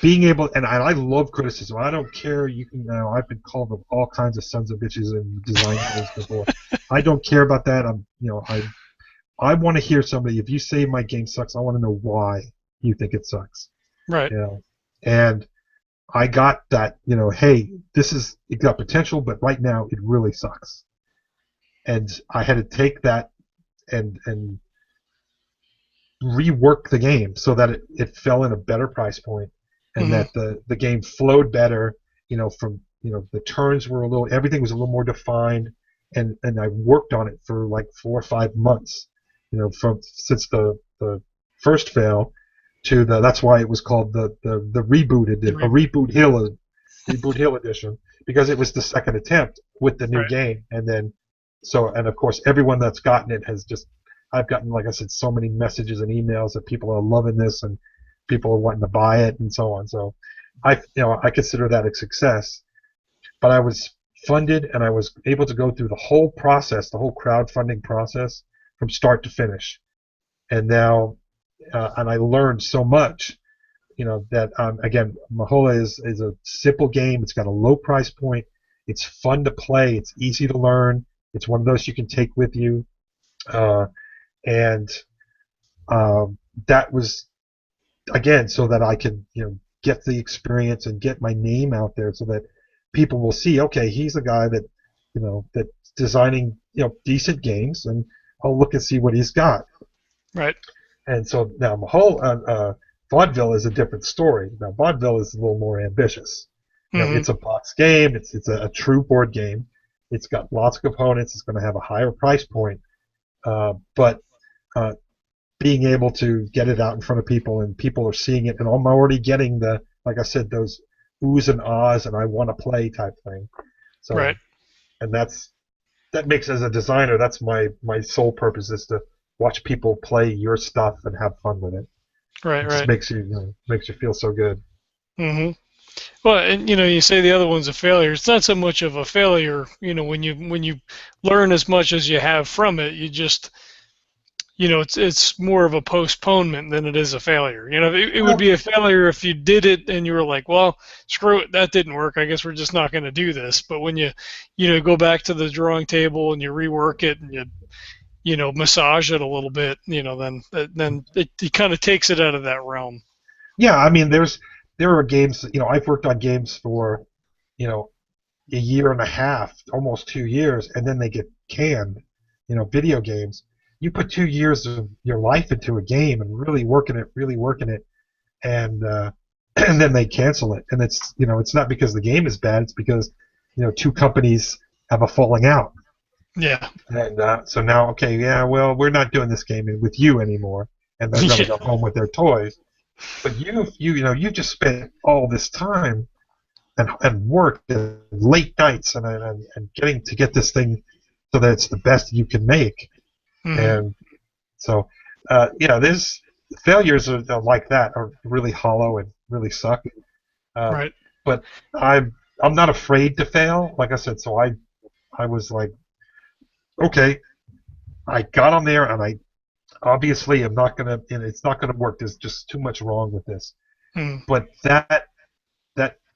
Speaker 1: being able, and I love criticism. I don't care. I've been called all kinds of sons of bitches in design games before. I don't care about that. I want to hear somebody. If you say my game sucks, I want to know why you think it sucks.
Speaker 3: Right.
Speaker 1: And I got that, hey, it got potential, but right now it really sucks. And I had to take that and rework the game so that it fell in a better price point, and
Speaker 3: Mhm.
Speaker 1: that the game flowed better. From the turns were everything was a little more defined, and I worked on it for like 4 or 5 months. From since the first fail to that's why it was called the
Speaker 3: The
Speaker 1: a
Speaker 3: reboot.
Speaker 1: reboot hill edition, because it was the second attempt with the new
Speaker 3: Right.
Speaker 1: game. And of course everyone that's gotten it has just, I've gotten, like I said, so many messages and emails that people are loving this and people are wanting to buy it and so on. So I consider that a success. But I was funded and I was able to go through the whole process, the whole crowdfunding process from start to finish. And now, and I learned so much, that again, Mahola is a simple game. It's got a low price point. It's fun to play. It's easy to learn. It's one of those you can take with you. Uh, and that was, again, so that I could get the experience and get my name out there, so that people will see, okay, he's a guy that's designing decent games, and I'll look and see what he's got.
Speaker 3: Right.
Speaker 1: And so now Vaudeville is a different story. Now Vaudeville is a little more ambitious.
Speaker 3: Mhm.
Speaker 1: It's a box game. It's a true board game. It's got lots of components. It's going to have a higher price point, but uh, being able to get it out in front of people and people are seeing it, and I'm already getting like I said, those oohs and ahs and I want to play type thing. So,
Speaker 3: Right.
Speaker 1: and that makes, as a designer, that's my sole purpose, is to watch people play your stuff and have fun with it.
Speaker 3: Right.
Speaker 1: It just
Speaker 3: Right.
Speaker 1: makes you feel so good.
Speaker 3: Mhm. Well, and you say the other one's a failure. It's not so much of a failure, when you learn as much as you have from it, you just, it's more of a postponement than it is a failure. It would
Speaker 1: Well,
Speaker 3: be a failure if you did it and you were like, well, screw it, that didn't work. I guess we're just not going to do this. But when you go back to the drawing table and you rework it and you massage it a little bit, then it kind of takes it out of that realm.
Speaker 1: yeah, I mean, there are games. I've worked on games for you know a year and a half, almost 2 years, and then they get canned. Video games. You put 2 years of your life into a game and really working it, and and then they cancel it. And it's not because the game is bad. It's because two companies have a falling out,
Speaker 3: Yeah.
Speaker 1: and so now, okay, yeah, well, we're not doing this game with you anymore, and they're going to
Speaker 3: Yeah.
Speaker 1: go home with their toys. But you just spent all this time and work and late nights and get this thing so that it's the best you can make.
Speaker 3: Hmm.
Speaker 1: And so, there's failures like that are really hollow and really suck. Uh,
Speaker 3: Right.
Speaker 1: but I'm not afraid to fail. Like I said, so I was like, okay, I got on there, and I obviously am not gonna, and it's not gonna work. There's just too much wrong with this.
Speaker 3: Mm.
Speaker 1: But that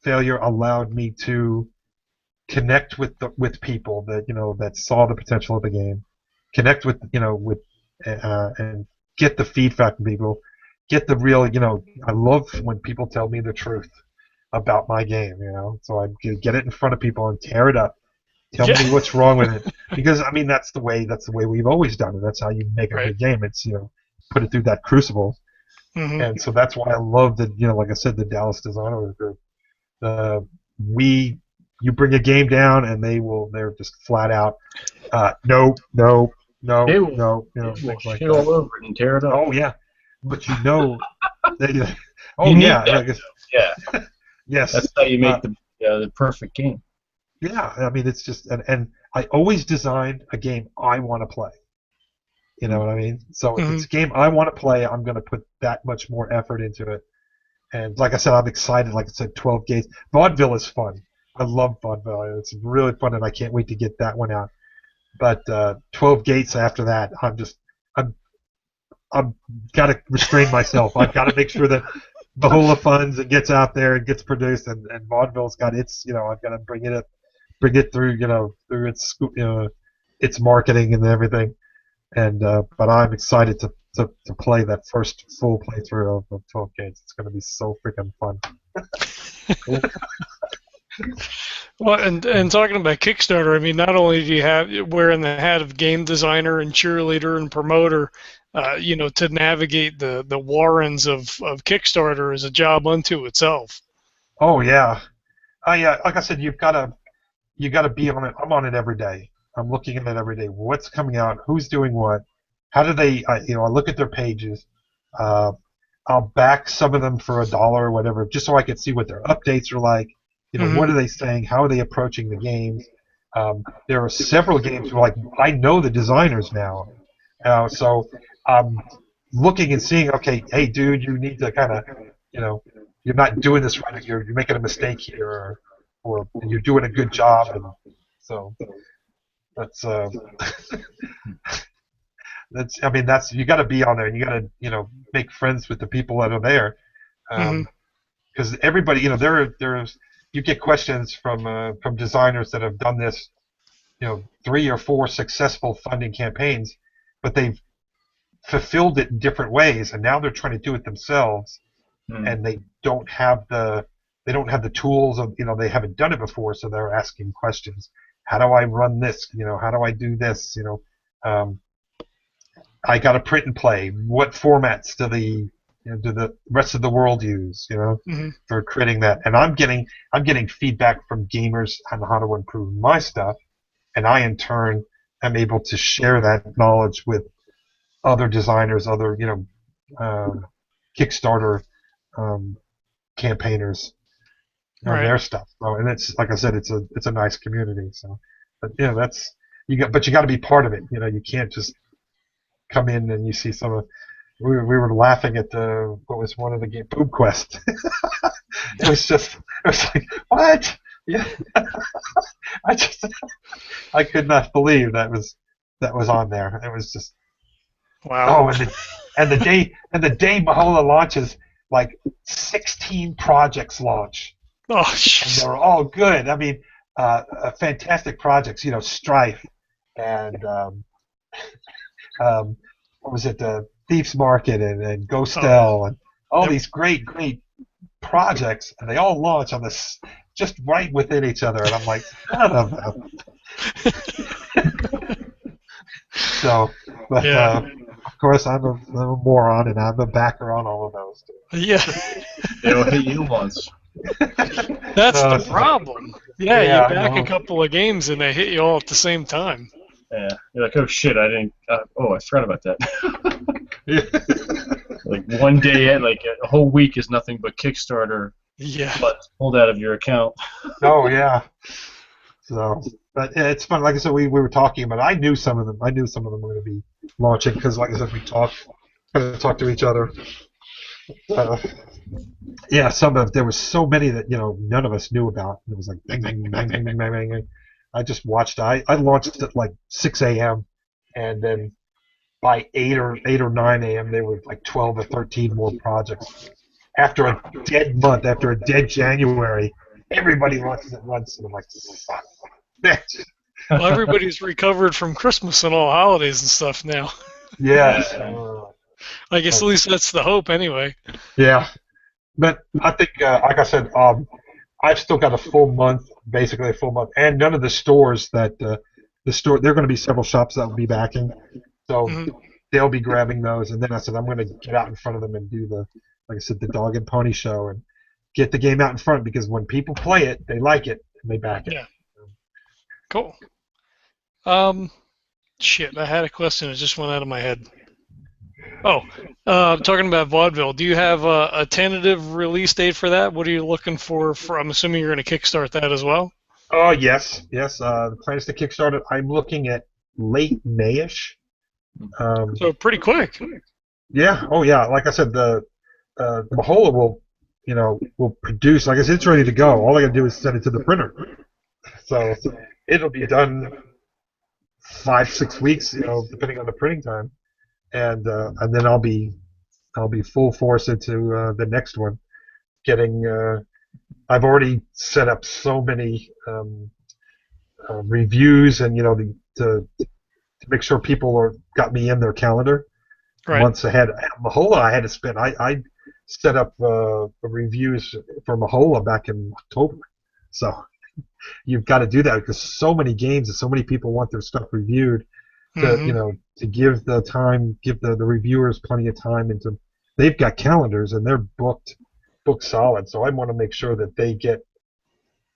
Speaker 1: failure allowed me to connect with people that saw the potential of the game, connect with and get the feedback from people, get the real. I love when people tell me the truth about my game. So I get it in front of people and tear it up. Tell
Speaker 3: Yeah.
Speaker 1: me what's wrong with it, because I mean that's the way we've always done it. That's how you make a
Speaker 3: Right.
Speaker 1: good game. It's put it through that crucible,
Speaker 3: Hmm.
Speaker 1: and so that's why I love like I said, the Dallas Designer Group. Uh, we You bring a game down and they're just flat out, no, no,
Speaker 2: They
Speaker 1: no,
Speaker 2: will,
Speaker 1: no,
Speaker 2: they will
Speaker 1: things like
Speaker 2: shit
Speaker 1: that.
Speaker 2: all over it and tear it up.
Speaker 1: Oh yeah, but they,
Speaker 2: You
Speaker 1: oh
Speaker 2: need
Speaker 1: yeah,
Speaker 2: that.
Speaker 1: like
Speaker 2: Yeah,
Speaker 1: yes,
Speaker 2: that's how you make the perfect game.
Speaker 1: yeah. I mean, it's just, and I always designed a game I want to play. You know
Speaker 2: Mm.
Speaker 1: what I mean? So if
Speaker 3: Hmm.
Speaker 1: it's a game I want to play, I'm going to put that much more effort into it. And like I said, I'm excited. Like I said, 12 Gates. Vaudeville is fun. I love Vaudeville. It's really fun, and I can't wait to get that one out. But 12 Gates after that, I'm I've got to restrain myself. I've got to make sure that Mahola funds and gets out there and gets produced, and Vaudeville's got its. I've got to bring it through. Through its its marketing and everything. and but I'm excited to play that first full playthrough of 12 Gates. It's going to be so freaking fun.
Speaker 2: Cool.
Speaker 3: Well, and talking about Kickstarter, I mean, not only do you have wearing the hat of game designer and cheerleader and promoter, to navigate the warrens of Kickstarter is a job unto itself.
Speaker 1: Oh yeah, yeah. Like I said, you got to be on it. I'm on it every day. I'm looking at it every day. What's coming out? Who's doing what? How do they? I look at their pages. Uh, I'll back some of them for $1 or whatever, just so I can see what their updates are like. What are they saying? How are they approaching the games? There are several games where, like, I know the designers now, so I'm looking and seeing. Okay, hey, dude, you need to kind of, you're not doing this right. You're making a mistake here, or you're doing a good job, and so that's that's. I mean, that's you got to be on there, and you got to make friends with the people that are there.
Speaker 3: Mm-hmm.
Speaker 1: Because everybody, there's you get questions from designers that have done this, 3 or 4 successful funding campaigns, but they've fulfilled it in different ways, and now they're trying to do it themselves, and they don't have the tools of they haven't done it before, so they're asking questions. How do I run this? How do I do this? I got to print and play. What formats do the rest of the world use,
Speaker 3: Mm-hmm.
Speaker 1: for creating that? And I'm getting feedback from gamers on how to improve my stuff, and I in turn am able to share that knowledge with other designers, other Kickstarter campaigners on
Speaker 3: Right.
Speaker 1: their stuff. So, and it's like I said, it's a nice community. So, but that's but you got to be part of it. You can't just come in and you see some of. We were laughing at what was one of the game, Boom Quest. It was like, what? Yeah. I could not believe that was on there. It was just,
Speaker 3: Wow.
Speaker 1: and the day Mahola launches, like 16 projects launch,
Speaker 3: Oh,
Speaker 1: and
Speaker 3: jeez.
Speaker 1: they're all good. I mean, fantastic projects. Strife and what was it? Thieves Market and Ghostel and all these great projects, and they all launch on this just right within each other, and I'm like, son of a. So, but
Speaker 3: Yeah.
Speaker 1: of course, I'm a moron, and I'm a backer on all of those.
Speaker 3: Yeah.
Speaker 2: They'll hit you once.
Speaker 3: That's the problem. Yeah,
Speaker 1: Yeah,
Speaker 3: you
Speaker 1: I
Speaker 3: back
Speaker 1: know.
Speaker 3: a couple of games and they hit you all at the same time.
Speaker 2: Yeah, you're like, oh shit, I didn't. I forgot about that. Like one day, like a whole week is nothing but Kickstarter
Speaker 3: Yeah.
Speaker 2: funds pulled out of your account.
Speaker 1: Oh yeah. So, but yeah, it's fun. Like I said, we were talking about. I knew some of them. I knew some of them were going to be launching because, like I said, we kind of talk to each other. Yeah, there was so many that none of us knew about. It was like bang bang bang bang bang bang bang. I just watched. I launched at like 6 a.m. and then by 8 or 9 a.m. there were like 12 or 13 more projects. After a dead month, after a dead January, everybody launches at once, and I'm like, son of a bitch.
Speaker 3: Well, everybody's recovered from Christmas and all holidays and stuff now.
Speaker 1: Yes.
Speaker 3: I guess at least that's the hope anyway.
Speaker 1: Yeah. But I think, like I said, I've still got a full month, basically a full month, and none of the stores that there are going to be several shops that will be backing, so they'll be grabbing those. And then I said I'm going to get out in front of them and do like I said, the dog and pony show and get the game out in front, because when people play it, they like it and they back it.
Speaker 3: Yeah. Cool. Shit, I had a question. It just went out of my head. Oh, talking about vaudeville, do you have a tentative release date for that? What are you looking for? I'm assuming you're going to kickstart that as well?
Speaker 1: Oh, yes. The plan is to kickstart it. I'm looking at late Mayish.
Speaker 3: So pretty quick.
Speaker 1: Yeah. Oh, yeah. Like I said, the Mahola will produce. Like I said, it's ready to go. All I got to do is send it to the printer. So it'll be done 5-6 weeks, depending on the printing time, and then I'll be full force into the next one. I've already set up so many reviews and to to make sure people got me in their calendar
Speaker 3: Right.
Speaker 1: months ahead. Mahola, I had to spend. I set up reviews for Mahola back in October, so you've got to do that because so many games and so many people want their stuff reviewed. To give the reviewers plenty of time, and they've got calendars and they're booked solid. So I want to make sure that they get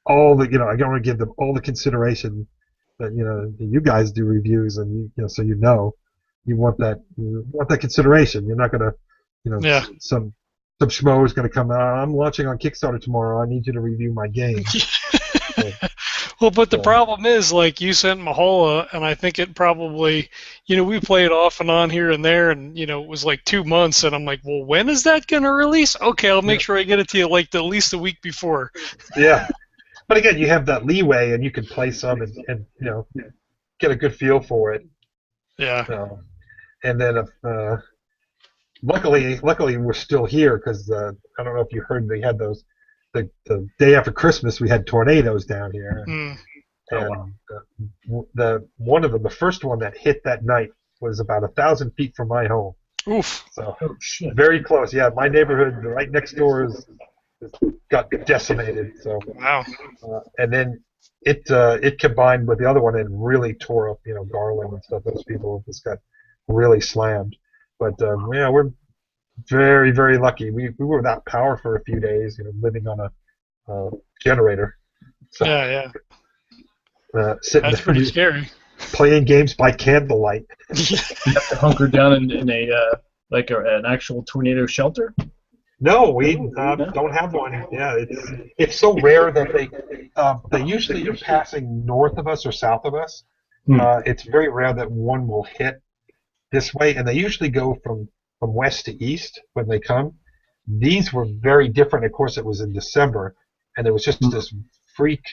Speaker 1: all the I want to give them all the consideration that you guys do reviews, and so you want that consideration. You're not gonna
Speaker 3: Yeah.
Speaker 1: some schmo is gonna come out. I'm launching on Kickstarter tomorrow. I need you to review my game.
Speaker 3: Well, but the problem is, like, you sent Mahola, and I think it probably, we play it off and on here and there, and, it was like 2 months, and I'm like, well, when is that going to release? Okay, I'll make sure I get it to you, like, at least a week before.
Speaker 1: Yeah. But again, you have that leeway, and you can play some and get a good feel for it.
Speaker 3: Yeah.
Speaker 1: And then, luckily, we're still here because I don't know if you heard, they had those. The day after Christmas, we had tornadoes down here, and the first one that hit that night was about 1,000 feet from my home.
Speaker 3: Oof.
Speaker 1: So very close. Yeah, my neighborhood right next door got decimated. So
Speaker 3: wow.
Speaker 1: And then it combined with the other one and really tore up Garland and stuff. Those people just got really slammed. But we're very, very lucky. We were without power for a few days, living on a generator. So,
Speaker 3: yeah.
Speaker 1: sitting
Speaker 3: That's pretty scary.
Speaker 1: Playing games by candlelight.
Speaker 2: You have to hunker down in an actual tornado shelter?
Speaker 1: No, we don't have one. Yeah, it's so rare that they usually are passing north of us or south of us. It's very rare that one will hit this way, and they usually go from west to east when they come. These were very different. Of course, it was in December, and it was just this freak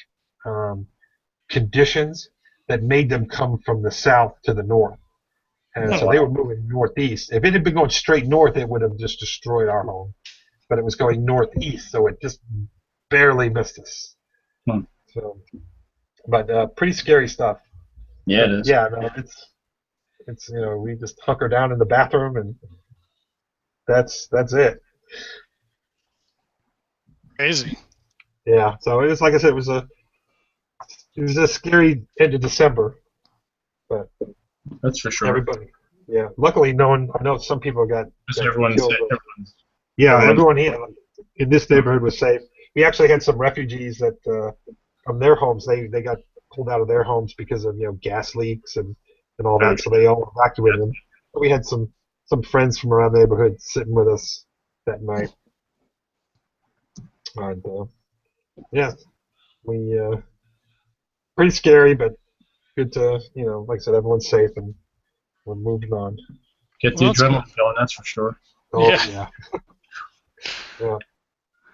Speaker 1: conditions that made them come from the south to the north. And so they were moving northeast. If it had been going straight north, it would have just destroyed our home. But it was going northeast, so it just barely missed us. So, but pretty scary stuff.
Speaker 2: Yeah, it is.
Speaker 1: Yeah, no, it's we just hunker down in the bathroom and that's it.
Speaker 3: Crazy.
Speaker 1: Yeah, so it was, like I said, it was a scary end of December, but
Speaker 2: that's for sure.
Speaker 1: Everybody, yeah. Luckily, no one. I know some people got
Speaker 2: everyone's
Speaker 1: killed.
Speaker 2: safe.
Speaker 1: Everyone here in this neighborhood was safe. We actually had some refugees that from their homes they got pulled out of their homes because of gas leaks and all that, so they all evacuated them. We had some friends from around the neighborhood sitting with us that night. And we pretty scary, but good to like I said, everyone's safe and we're moving on.
Speaker 2: Get the adrenaline going, that's for sure.
Speaker 1: Oh yeah. Yeah.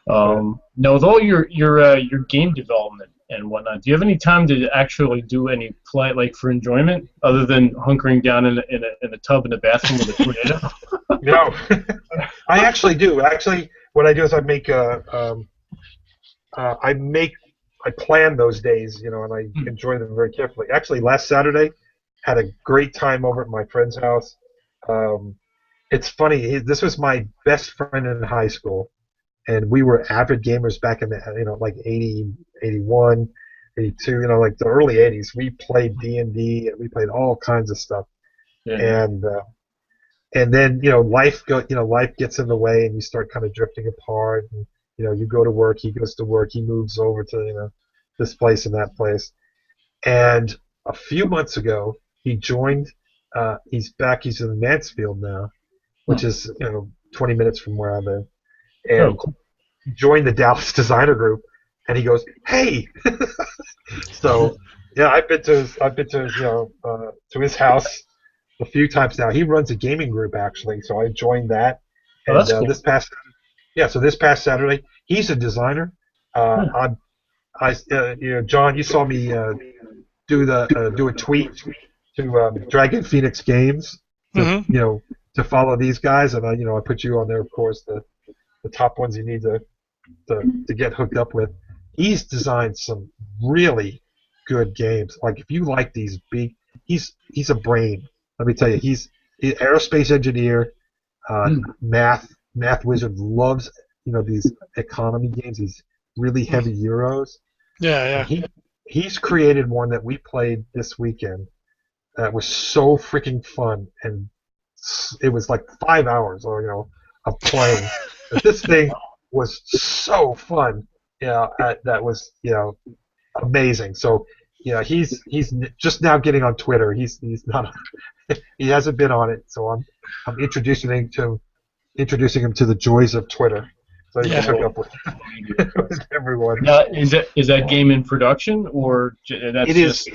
Speaker 2: Now, with all your game development and whatnot, do you have any time to actually do any play, like for enjoyment, other than hunkering down in a tub in a bathroom with a tornado?
Speaker 1: No, I actually do. Actually, what I do is I plan those days, and I enjoy them very carefully. Actually, last Saturday, had a great time over at my friend's house. It's funny. This was my best friend in high school, and we were avid gamers back in the like 80, 81, 82, like the early 80s. We played D&D and we played all kinds of stuff. Yeah. And then life gets in the way, and you start kind of drifting apart. And you go to work, he goes to work, he moves over to this place and that place. And a few months ago, he joined. He's back. He's in Mansfield now, which is 20 minutes from where I live. And he joined the Dallas Designer Group, and he goes, "Hey!" So yeah, I've been to his house a few times now. He runs a gaming group actually, so I joined that. And
Speaker 2: that's cool.
Speaker 1: this past Saturday, he's a designer. John, you saw me do a tweet to Dragon Phoenix Games, to follow these guys, and I put you on there, of course, the top ones you need to get hooked up with. He's designed some really good games. Like if you like these big, he's a brain. Let me tell you, he's an aerospace engineer, math wizard. Loves these economy games, these really heavy Euros,
Speaker 3: Yeah,
Speaker 1: and he's created one that we played this weekend that was so freaking fun, and it was like 5 hours of playing. But this thing was so fun. That was amazing. So he's just now getting on Twitter. He's not he hasn't been on it. So I'm introducing him to the joys of Twitter. So he can hook up with everyone.
Speaker 2: Now, is that game in production, or that's
Speaker 1: It is.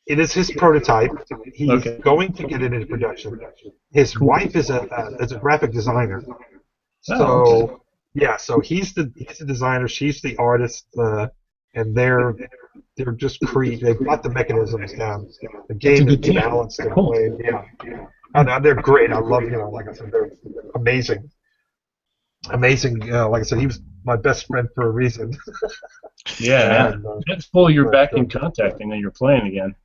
Speaker 1: It is his prototype. He's going to get it into production. His wife is a graphic designer. So so he's the designer. She's the artist, and they're just they've got the mechanisms down. The game is balanced and played. Yeah, and they're great. I love like I said, they're amazing. Amazing. Like I said, he was my best friend for a reason.
Speaker 2: Yeah, that's cool. You're back in contact and then you're playing again.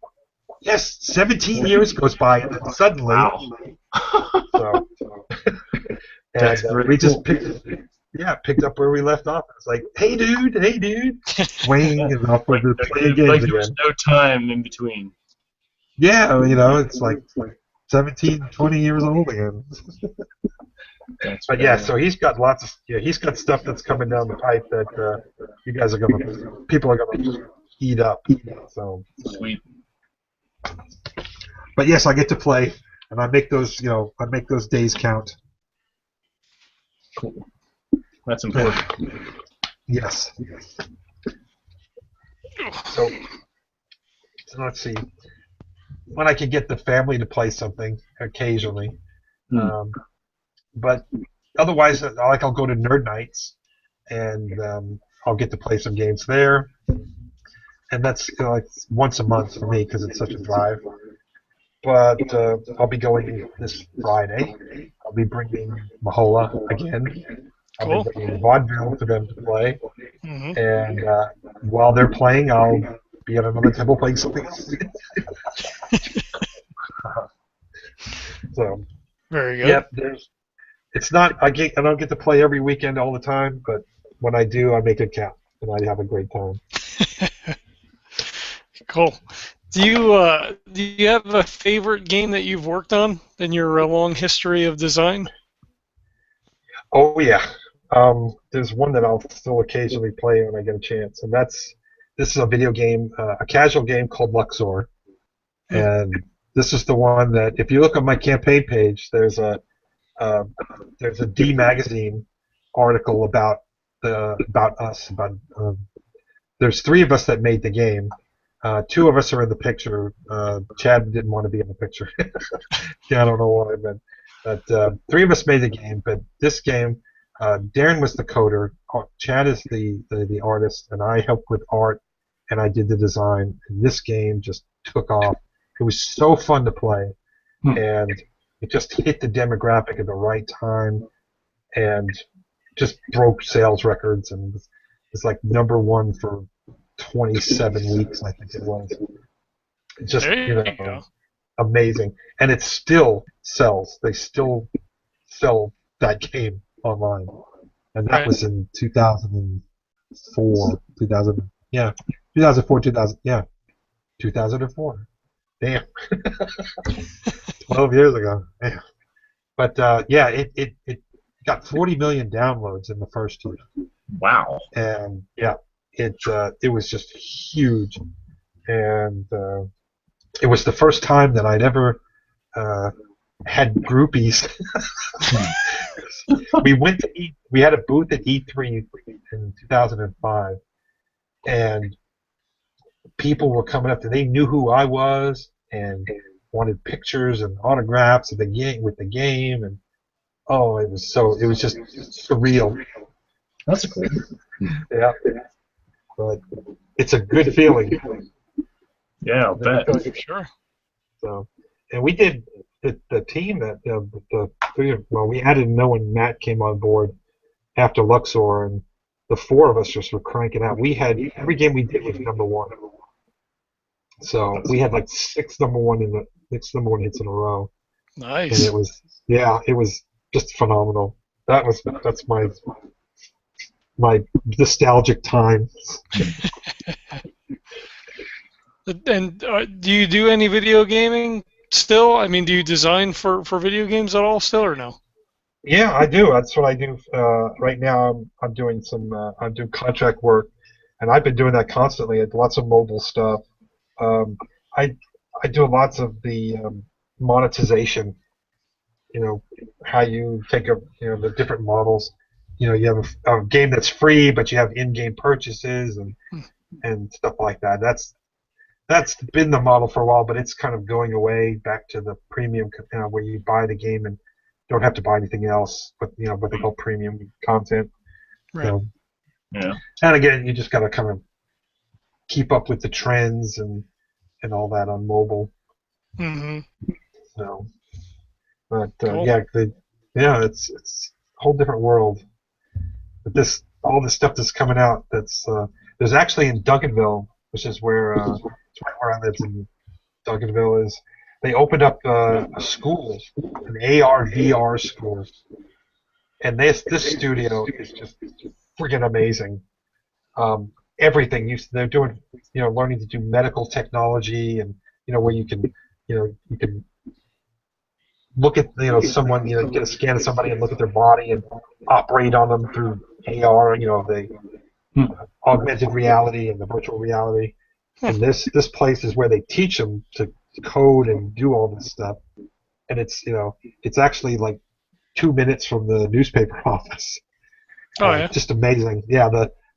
Speaker 1: Yes, 17 years goes by, and then suddenly, so and we just picked up where we left off. It's like, hey dude, swing, and off we play games
Speaker 2: like
Speaker 1: again.
Speaker 2: there was no time in between.
Speaker 1: Yeah, it's like 17, 20 years old again. But yeah, so he's got he's got stuff that's coming down the pipe that people are gonna eat up. So
Speaker 2: sweet.
Speaker 1: But yes, I get to play, and I make those days count.
Speaker 2: Cool. That's important.
Speaker 1: Yes. So let's see. When I can get the family to play something occasionally, but otherwise, I'll go to nerd nights, and I'll get to play some games there. And that's like once a month for me because it's such a drive. But I'll be going this Friday. I'll be bringing Mahola again. I'll be bringing Vaudeville for them to play.
Speaker 3: Mm-hmm.
Speaker 1: And while they're playing, I'll be at another table playing something else. So
Speaker 3: very good.
Speaker 1: Yep. It's not. I don't get to play every weekend all the time, but when I do, I make it count, and I have a great time.
Speaker 3: Cool. Do you have a favorite game that you've worked on in your long history of design?
Speaker 1: Oh yeah. There's one that I'll still occasionally play when I get a chance, and this is a video game, a casual game called Luxor, and this is the one that if you look on my campaign page, there's a D Magazine article about us. There's 3 of us that made the game. 2 of us are in the picture. Chad didn't want to be in the picture. Yeah, I don't know why, but 3 of us made the game. But this game, Darren was the coder. Chad is the artist, and I helped with art, and I did the design. And this game just took off. It was so fun to play, and it just hit the demographic at the right time, and just broke sales records, and it's like #1 for 27 weeks, I think it was. It's just amazing, and it still sells. They still sell that game online, and that was in 2004, 2004. Damn, 12 years ago. Damn. But it got 40 million downloads in the first year.
Speaker 2: Wow.
Speaker 1: And it was just huge, and it was the first time that I'd ever had groupies. We had a booth at E3 in 2005, and people were coming up to. They knew who I was and wanted pictures and autographs of the game with the game, and it was just surreal.
Speaker 2: That's cool.
Speaker 1: Yeah. But it's a good feeling.
Speaker 2: Yeah, I'll bet.
Speaker 3: Sure.
Speaker 1: So, and we did the team that the 3 of we added Noah and Matt came on board after Luxor, and the 4 of us just were cranking out. We had every game we did was #1, So we had like six number one hits in a row, and
Speaker 3: Nice.
Speaker 1: it was just phenomenal. That's my nostalgic time.
Speaker 3: And do you do any video gaming still? I mean, do you design for video games at all still, or no?
Speaker 1: Yeah, I do. That's what I do. Right now, I'm doing I'm doing contract work, and I've been doing that constantly. I do lots of mobile stuff. Um, I I do lots of the monetization. You know, how you take the different models. You have a game that's free, but you have in-game purchases and stuff like that. That's been the model for a while, but it's kind of going away back to the premium, where you buy the game and don't have to buy anything else, but what they call premium content.
Speaker 3: Right.
Speaker 1: So,
Speaker 2: Yeah.
Speaker 1: and again, you just got to kind of keep up with the trends and all that on mobile.
Speaker 3: Mm-hmm.
Speaker 1: So, but
Speaker 3: Cool.
Speaker 1: it's a whole different world. But all this stuff that's coming out, there's actually in Duncanville, which is it's right where I live in Duncanville is. They opened up a school, an AR VR school, and this studio is just freaking amazing. Everything they're doing, learning to do medical technology, and where you can look at someone, get a scan of somebody and look at their body and operate on them through AR, the
Speaker 2: Hmm.
Speaker 1: augmented reality and the virtual reality.
Speaker 3: Hmm.
Speaker 1: And this place is where they teach them to code and do all this stuff. And it's actually like 2 minutes from the newspaper office.
Speaker 3: Oh yeah.
Speaker 1: Just amazing. Yeah,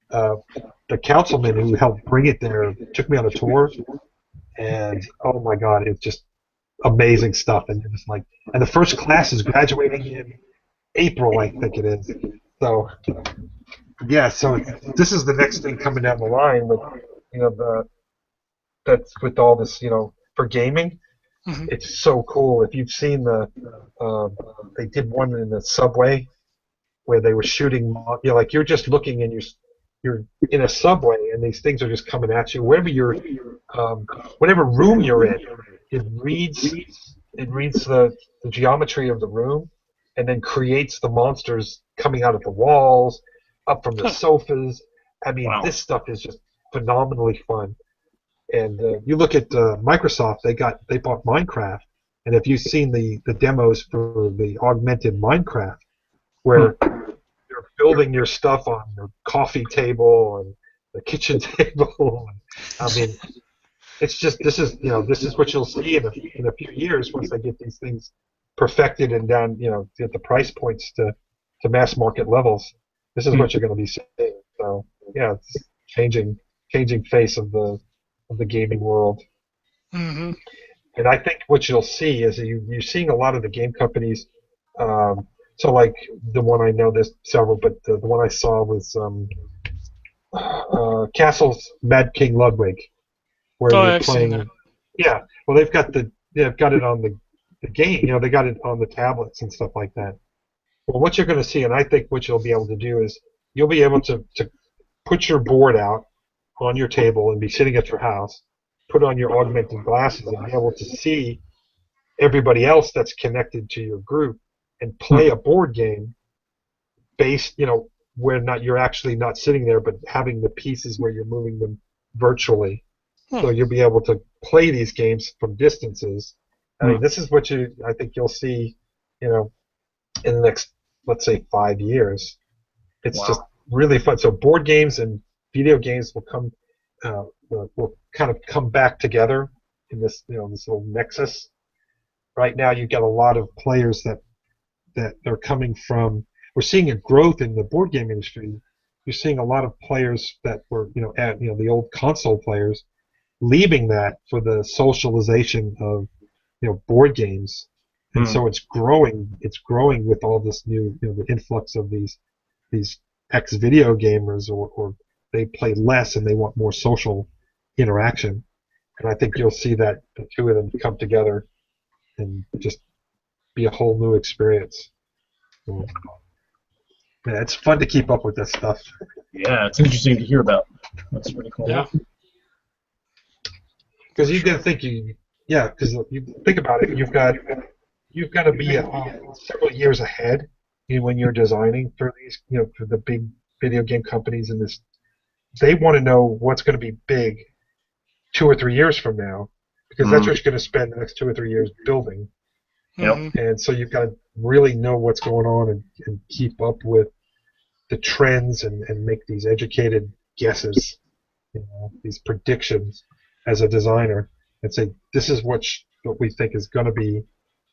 Speaker 1: the councilman who helped bring it there took me on a tour, and oh my God, it's just amazing stuff. And you're just like, and the first class is graduating in April, I think it is. So yeah, so this is the next thing coming down the line with that's with all this for gaming.
Speaker 3: Mm-hmm.
Speaker 1: It's so cool. If you've seen they did one in the subway where they were shooting. Like you're just looking and you're in a subway and these things are just coming at you. Whatever room you're in, it reads the geometry of the room, and then creates the monsters coming out of the walls, up from the sofas. I mean,
Speaker 2: Wow.
Speaker 1: this stuff is just phenomenally fun. And you look at Microsoft; they bought Minecraft, and if you've seen the demos for the augmented Minecraft, where you're building your stuff on your coffee table and the kitchen table, I mean, it's just this is what you'll see in a few years once they get these things perfected and down, get the price points to mass market levels. This is what you're going to be seeing. So yeah, it's changing face of the gaming world.
Speaker 3: Mm-hmm.
Speaker 1: And I think what you'll see is you're seeing a lot of the game companies. So like the one I know, there's several, but the one I saw was Castle's Mad King Ludwig, where
Speaker 3: Oh,
Speaker 1: you're
Speaker 3: I've seen
Speaker 1: playing.
Speaker 3: that.
Speaker 1: Yeah, well they've got it on the game. They got it on the tablets and stuff like that. Well, what you're going to see, and I think what you'll be able to do is you'll be able to put your board out on your table and be sitting at your house, put on your augmented glasses and be able to see everybody else that's connected to your group and play a board game based, where you're actually not sitting there, but having the pieces where you're moving them virtually. So you'll be able to play these games from distances. I mean, this is what I think you'll see, in the next, let's say, 5 years. It's just really fun. So board games and video games will kind of come back together in this, this little nexus. Right now, you've got a lot of players that are coming from. We're seeing a growth in the board game industry. You're seeing a lot of players that were, the old console players, leaving that for the socialization of, board games, and so it's growing. It's growing with all this new, the influx of these ex-video gamers, or they play less and they want more social interaction. And I think you'll see that the two of them come together and just be a whole new experience. So, yeah, it's fun to keep up with this stuff.
Speaker 2: Yeah, it's interesting to hear about. That's pretty cool.
Speaker 3: Yeah.
Speaker 1: Because you got to think because you think about it, you've got to be several years ahead when you're designing for these, for the big video game companies and this. They want to know what's going to be big 2 or 3 years from now, because that's what you're going to spend the next 2 or 3 years building.
Speaker 2: Yep.
Speaker 1: And so you've got to really know what's going on and keep up with the trends and make these educated guesses, these predictions as a designer, and say this is what we think is going to be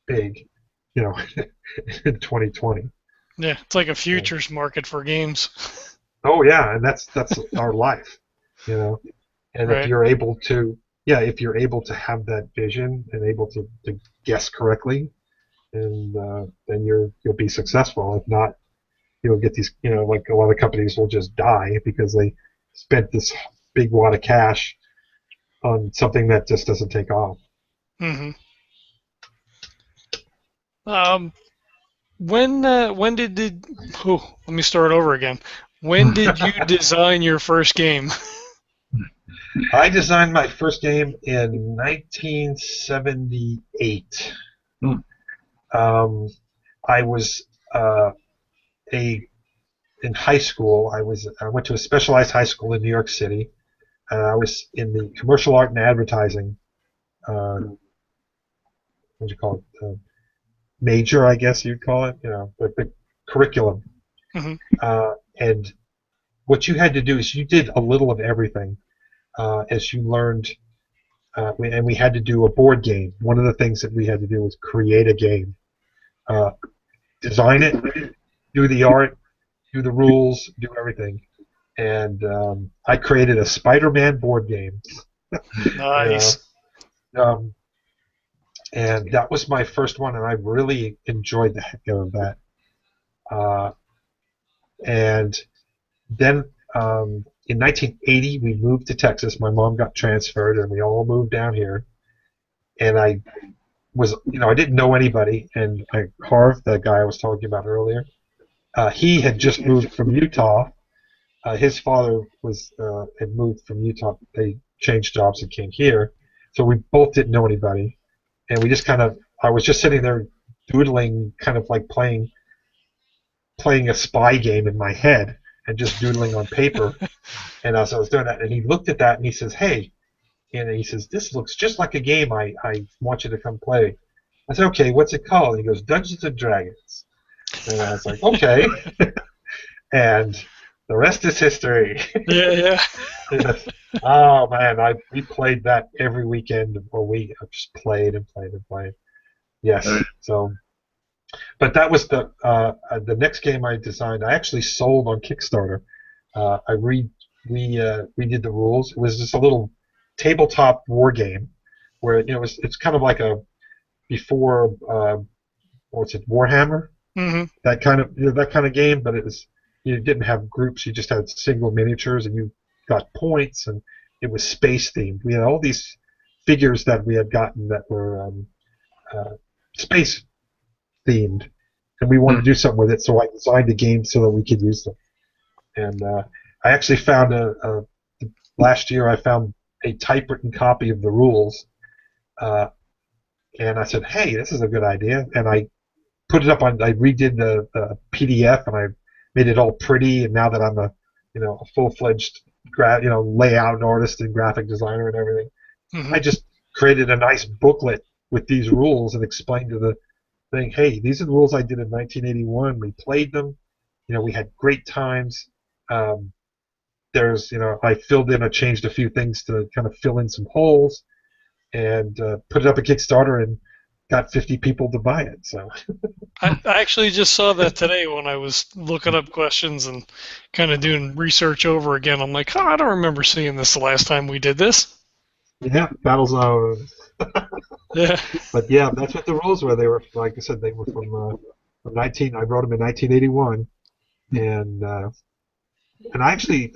Speaker 1: big, in 2020.
Speaker 3: Yeah, it's like a futures market for games.
Speaker 1: Oh yeah, and that's our life, And
Speaker 3: Right.
Speaker 1: if you're able to, have that vision and able to guess correctly, and then you'll be successful. If not, you'll get these, like a lot of companies will just die because they spent this big wad of cash on something that just doesn't take off.
Speaker 3: Mm-hmm. When did let me start over again. When did you design your first game?
Speaker 1: I designed my first game in 1978. I was in high school. I went to a specialized high school in New York City. I was in the commercial art and advertising. What do you call it? Major, I guess you'd call it. The curriculum.
Speaker 3: Mm-hmm.
Speaker 1: And what you had to do is you did a little of everything as you learned. And we had to do a board game. One of the things that we had to do was create a game, design it, do the art, do the rules, do everything. And I created a Spider-Man board game.
Speaker 3: Nice.
Speaker 1: And that was my first one, and I really enjoyed the heck out of that. And then in 1980, we moved to Texas. My mom got transferred, and we all moved down here. And I was, I didn't know anybody. And Harv, the guy I was talking about earlier, he had just moved from Utah. His father had moved from Utah. They changed jobs and came here. So we both didn't know anybody. And we just I was just sitting there doodling, kind of like playing a spy game in my head and just doodling on paper. And as I was doing that, and he looked at that and he says, "Hey," and he says, "This looks just like a game I want you to come play." I said, "Okay, what's it called?" And he goes, "Dungeons and Dragons." And I was like, "Okay." And the rest is history.
Speaker 3: Yeah.
Speaker 1: Yes. Oh man, we played that every weekend or week. I just played and played and played. Yes. So, but that was the next game I designed. I actually sold on Kickstarter. We did the rules. It was just a little tabletop war game where it's kind of like a before what's it, Warhammer?
Speaker 3: Mm-hmm.
Speaker 1: That kind of game, but it was. You didn't have groups, you just had single miniatures, and you got points, and it was space themed. We had all these figures that we had gotten that were space themed, and we wanted to do something with it, so I designed a game so that we could use them. And I actually found last year I found a typewritten copy of the rules, and I said, "Hey, this is a good idea," and I put it up I redid the PDF, and I made it all pretty, and now that I'm a full-fledged layout artist and graphic designer and everything,
Speaker 3: Mm-hmm.
Speaker 1: I just created a nice booklet with these rules and explained to the thing, "Hey, these are the rules I did in 1981. We played them. We had great times. I changed a few things to kind of fill in some holes, and put it up at Kickstarter and got 50 people to buy it." So.
Speaker 3: I actually just saw that today when I was looking up questions and kind of doing research over again. I'm like, I don't remember seeing this the last time we did this.
Speaker 1: Yeah, Battlezone.
Speaker 3: Yeah.
Speaker 1: But yeah, that's what the rules were. They were, like I said, they were from 19. I wrote them in 1981, and I actually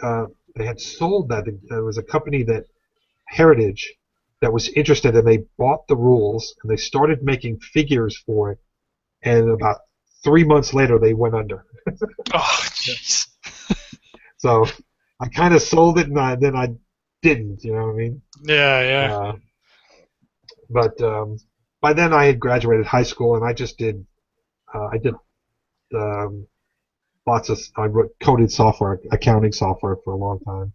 Speaker 1: they had sold that. There was a company Heritage that was interested, and they bought the rules and they started making figures for it. And about 3 months later, they went under.
Speaker 3: Oh, jeez.
Speaker 1: So I kind of sold it, and then I didn't. You know what I mean?
Speaker 3: Yeah.
Speaker 1: But by then I had graduated high school, and I just did I did um, I wrote coded software, accounting software for a long time.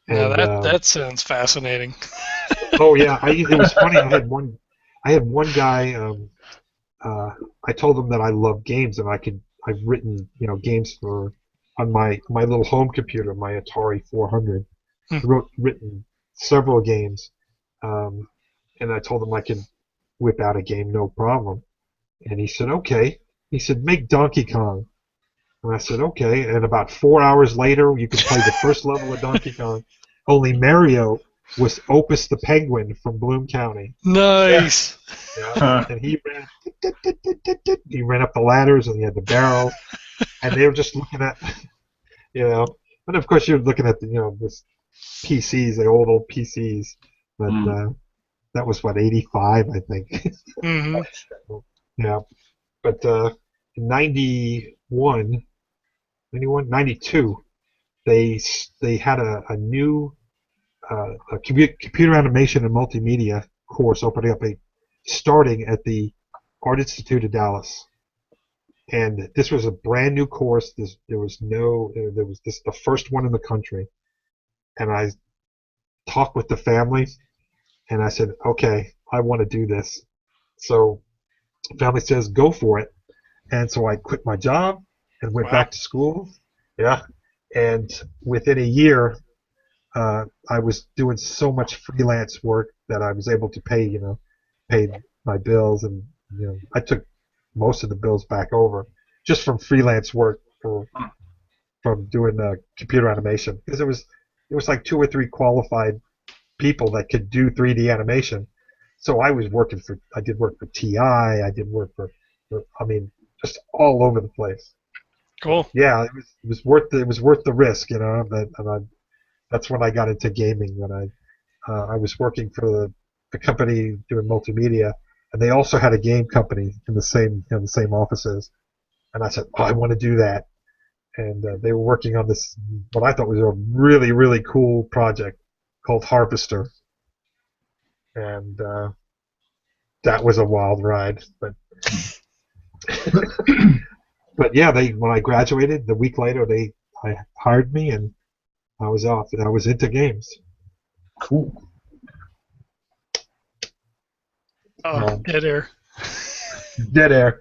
Speaker 3: Now
Speaker 1: And
Speaker 3: that sounds fascinating.
Speaker 1: oh yeah, it was funny. I had one guy. I told him that I love games, and I've written games for on my little home computer, my Atari 400.
Speaker 3: Hmm.
Speaker 1: Written several games, um, and I told him I could whip out a game, no problem. And he said, okay. He said, make Donkey Kong. And I said, okay. And about 4 hours later, you could play the first level of Donkey Kong. Only Mario was Opus the Penguin from Bloom County.
Speaker 3: Nice.
Speaker 1: Yeah.
Speaker 2: Huh.
Speaker 1: And he ran up the ladders, and he had the barrels. And they were just looking at, and of course you're looking at this PCs, the old PCs. But that was what, 85, I think.
Speaker 3: Hmm.
Speaker 1: Yeah. But in 92, they had a new computer animation and multimedia course opening up, starting at the Art Institute of Dallas. And this was a brand new course. There was the first one in the country. And I talked with the family, and I said, okay, I want to do this. So the family says, go for it. And so I quit my job and went
Speaker 3: Wow.
Speaker 1: back to school. Yeah. And within a year, I was doing so much freelance work that I was able to pay my bills, and I took most of the bills back over just from freelance work from doing computer animation, because it was like two or three qualified people that could do 3D animation. So I did work for TI, I did work I mean, just all over the place.
Speaker 3: Cool.
Speaker 1: Yeah, it was worth the risk, that's when I got into gaming. When I was working for the company doing multimedia, and they also had a game company in the same offices. And I said, oh, I want to do that. And they were working on this, what I thought was a really, really cool project called Harvester. And that was a wild ride. But but yeah, when I graduated, the week later, they hired me, and I was off, and I was into games.
Speaker 2: Cool.
Speaker 3: Oh, dead air.
Speaker 1: Dead air.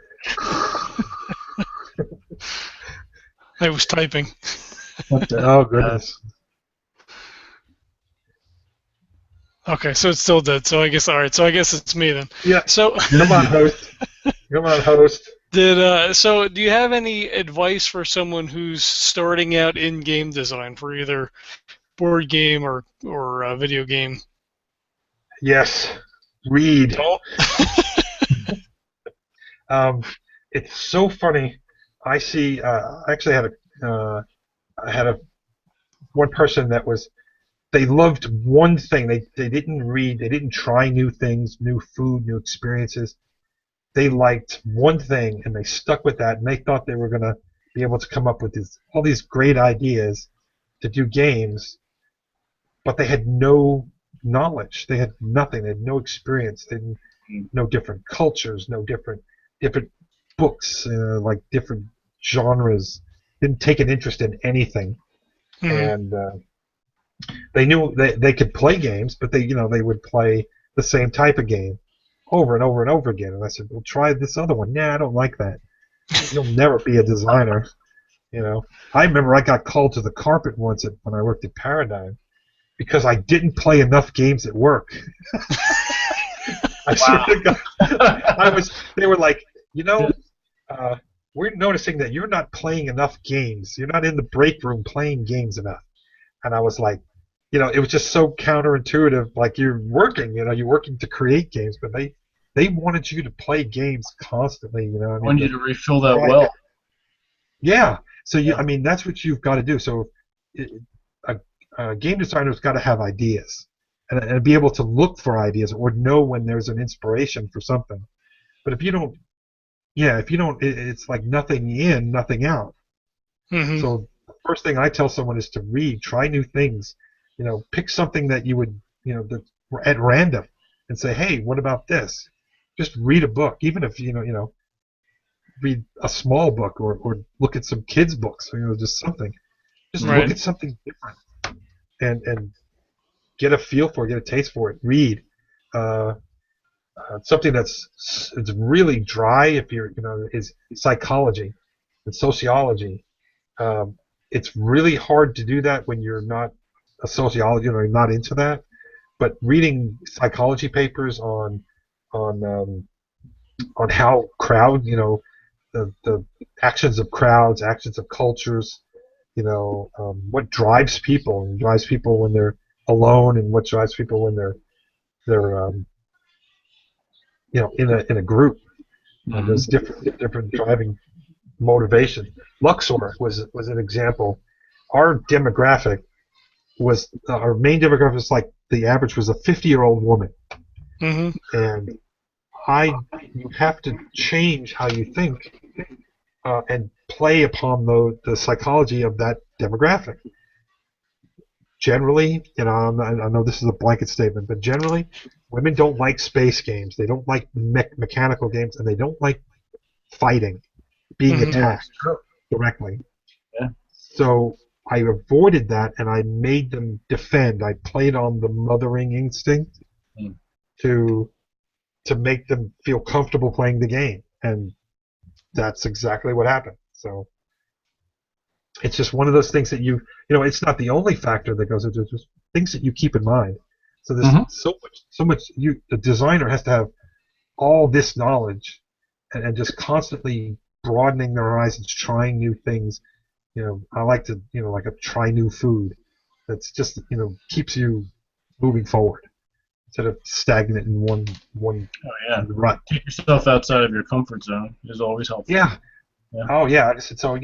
Speaker 3: I was typing.
Speaker 2: What the,
Speaker 1: Oh goodness.
Speaker 3: Okay, so it's still dead. So I guess all right. So I guess it's me then.
Speaker 1: Yeah.
Speaker 3: So
Speaker 1: Come on, host. Come on, host.
Speaker 3: so do you have any advice for someone who's starting out in game design for either board game or video game?
Speaker 1: Yes. Read.
Speaker 3: Don't.
Speaker 1: It's so funny. I see. I actually I had one person that was. They loved one thing. They didn't read. They didn't try new things, new food, new experiences. They liked one thing, and they stuck with that. And they thought they were going to be able to come up with all these great ideas to do games, but they had no knowledge. They had nothing. They had no experience. They didn't no different cultures, no different books, like different genres. Didn't take an interest in anything, and they knew they could play games, but they would play the same type of game over and over and over again. And I said, well, try this other one. Nah, I don't like that. You'll never be a designer. I remember I got called to the carpet once when I worked at Paradigm because I didn't play enough games at work. I swear to God, they were like, we're noticing that you're not playing enough games. You're not in the break room playing games enough. And I was like, it was just so counterintuitive. Like you're working to create games, but they wanted you to play games constantly.
Speaker 2: I wanted you to refill that well.
Speaker 1: Yeah. So that's what you've got to do. So a game designer's got to have ideas and be able to look for ideas or know when there's an inspiration for something. But if you don't, it's like nothing in, nothing out.
Speaker 3: Mm-hmm.
Speaker 1: So the first thing I tell someone is to read, try new things. Pick something that you would, at random, and say, hey, what about this? Just read a book, even if read a small book or look at some kids' books, just something. Just
Speaker 3: Right.
Speaker 1: look at something different and get a feel for it, get a taste for it. Read something it's really dry. If you're is psychology and sociology. It's really hard to do that when you're not a sociologist, you're not into that. But reading psychology papers on how the actions of crowds, actions of cultures, what drives people, when they're alone, and what drives people when they're in a group. There's different driving motivation. Luxor was an example. Our demographic our main demographic was like the average was a 50-year-old woman,
Speaker 3: Mm-hmm.
Speaker 1: and you have to change how you think and play upon the psychology of that demographic. Generally, I know this is a blanket statement, but generally, women don't like space games. They don't like mechanical games, and they don't like fighting, being
Speaker 3: Mhm.
Speaker 1: attacked directly.
Speaker 2: Yeah.
Speaker 1: So I avoided that, and I made them defend. I played on the mothering instinct to make them feel comfortable playing the game, and that's exactly what happened. So it's just one of those things that it's not the only factor that goes into it, just things that you keep in mind. So there's so much the designer has to have all this knowledge and just constantly broadening their horizons, trying new things. I like to, like a try new food. That's just, keeps you moving forward instead of stagnant in one rut.
Speaker 2: Take yourself outside of your comfort zone is always helpful.
Speaker 1: Yeah.
Speaker 2: Yeah.
Speaker 1: Oh yeah. So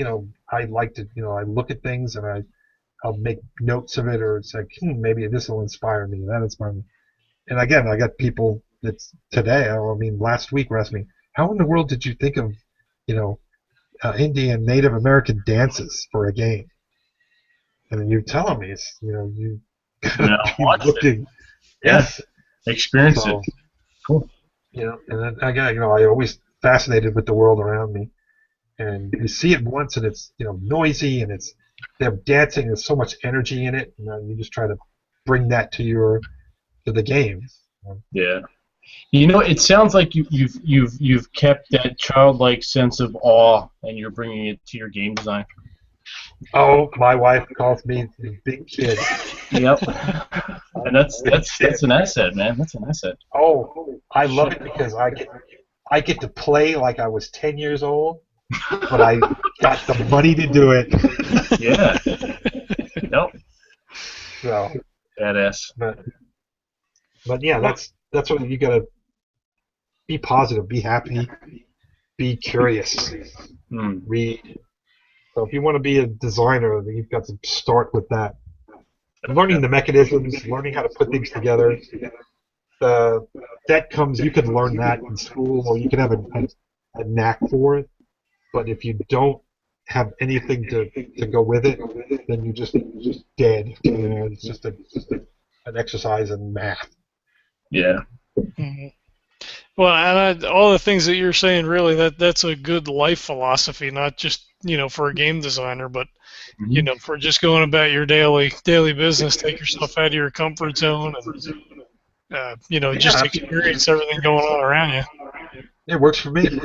Speaker 1: I like to, I look at things and I'll make notes of it, or it's like, maybe this will inspire me. That inspire me. And again, I got people that's today. Last week were asking me, how in the world did you think of, Indian Native American dances for a game? And then you're telling me, it's, you gotta be looking. Yes.
Speaker 2: Experience it. Cool.
Speaker 1: And then again, I always fascinated with the world around me. And you see it once, and it's noisy, and they're dancing. There's so much energy in it, and you just try to bring that to the game.
Speaker 2: Yeah. It sounds like you've kept that childlike sense of awe, and you're bringing it to your game design.
Speaker 1: Oh, my wife calls me the big kid.
Speaker 2: Yep. And that's an asset, man. That's an asset.
Speaker 1: Oh, I love it because I get to play like I was 10 years old, but I got the money to do it.
Speaker 2: Yeah. Nope.
Speaker 1: So.
Speaker 2: Badass.
Speaker 1: But yeah, that's what you gotta be positive, be happy, be curious, read. So if you want to be a designer, then you've got to start with that. Learning the mechanisms, learning how to put things together. You can learn that in school, or you can have a knack for it. But if you don't have anything to go with it, then you're just dead. It's just an exercise in math.
Speaker 2: Yeah.
Speaker 3: Mm-hmm. Well, and all the things that you're saying, really, that's a good life philosophy, not just for a game designer, but for just going about your daily business. Take yourself out of your comfort zone, and just experience everything going on around you.
Speaker 1: It works for me.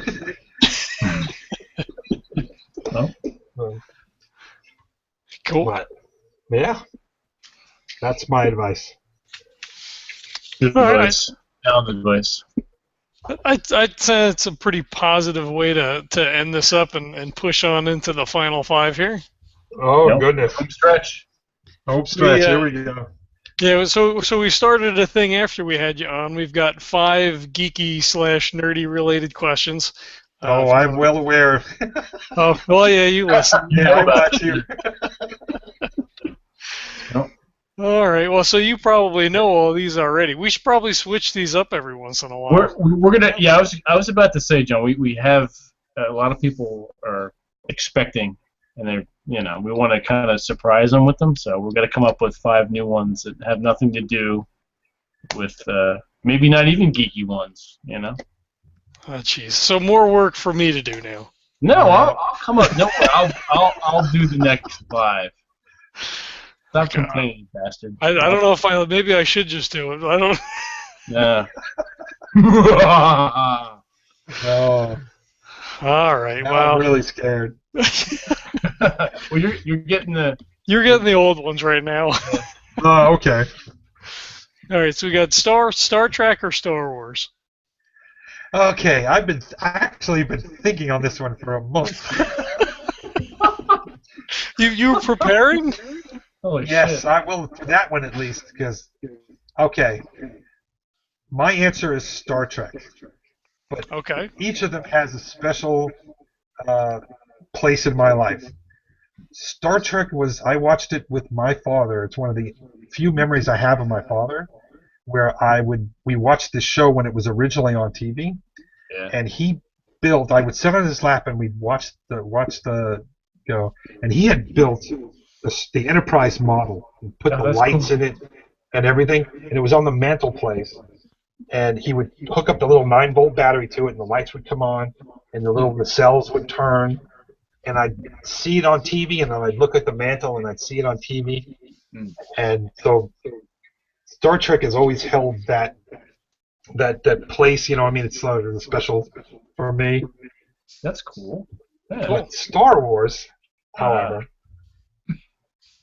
Speaker 3: Cool.
Speaker 1: But, yeah, that's my advice.
Speaker 2: Good advice. Sound advice.
Speaker 3: I'd say it's a pretty positive way to end this up and push on into the final five here.
Speaker 1: Oh, goodness.
Speaker 2: Home stretch.
Speaker 1: Here we go.
Speaker 3: Yeah, so we started a thing after we had you on. We've got 5 geeky / nerdy related questions.
Speaker 1: I'm well aware.
Speaker 3: Oh, well, yeah, you listen.
Speaker 1: Yeah, I got you.
Speaker 2: Nope.
Speaker 3: All right. Well, so you probably know all these already. We should probably switch these up every once in a while.
Speaker 2: We're gonna. Yeah, I was about to say, John. We have a lot of people are expecting, and they're we want to kind of surprise them with them. So we're gonna come up with 5 new ones that have nothing to do with maybe not even geeky ones, you know.
Speaker 3: Oh, jeez. So more work for me to do now.
Speaker 2: No, I'll come up. No, I'll do the next 5. Stop complaining, bastard.
Speaker 3: I don't know if maybe I should just do it. I don't.
Speaker 2: Yeah.
Speaker 1: Oh,
Speaker 3: All right.
Speaker 1: now
Speaker 3: Well,
Speaker 1: I'm really scared.
Speaker 2: Well, you're getting the.
Speaker 3: You're getting the old ones right now.
Speaker 1: Oh, okay.
Speaker 3: All right. So we got Star Trek or Star Wars.
Speaker 1: Okay, I've actually been thinking on this one for a month.
Speaker 3: You were preparing?
Speaker 2: Holy
Speaker 1: Yes,
Speaker 2: shit.
Speaker 1: I will for that one at least, because okay, my answer is Star Trek, but
Speaker 3: Okay.
Speaker 1: each of them has a special place in my life. Star Trek I watched it with my father. It's one of the few memories I have of my father, where we watched this show when it was originally on TV,
Speaker 2: Yeah.
Speaker 1: and I would sit on his lap and we'd watch the and he had built the Enterprise model and put the
Speaker 2: that's
Speaker 1: lights
Speaker 2: cool.
Speaker 1: in it and everything, and it was on the mantelpiece. And he would hook up the little 9-volt battery to it, and the lights would come on, and the cells would turn, and I'd see it on TV, and then I'd look at the mantle, and I'd see it on TV, and so Star Trek has always held that place. You know, I mean, it's special for me.
Speaker 2: That's cool. Yeah.
Speaker 1: But Star Wars, however,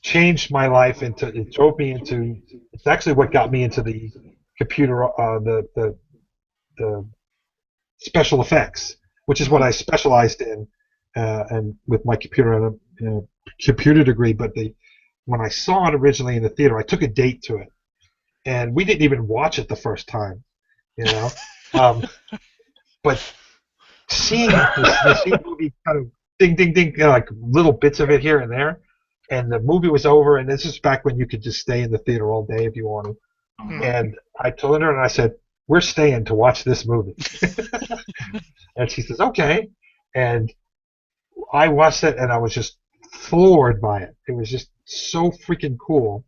Speaker 1: changed my life it drove me into. It's actually what got me into the computer, the special effects, which is what I specialized in, and with my computer computer degree. But when I saw it originally in the theater, I took a date to it, and we didn't even watch it the first time, you know. But seeing the movie kind of ding, ding, ding, like little bits of it here and there, and the movie was over, and this is back when you could just stay in the theater all day if you wanted. And I told her, and I said, "We're staying to watch this movie." And she says, "Okay." And I watched it, and I was just floored by it. It was just so freaking cool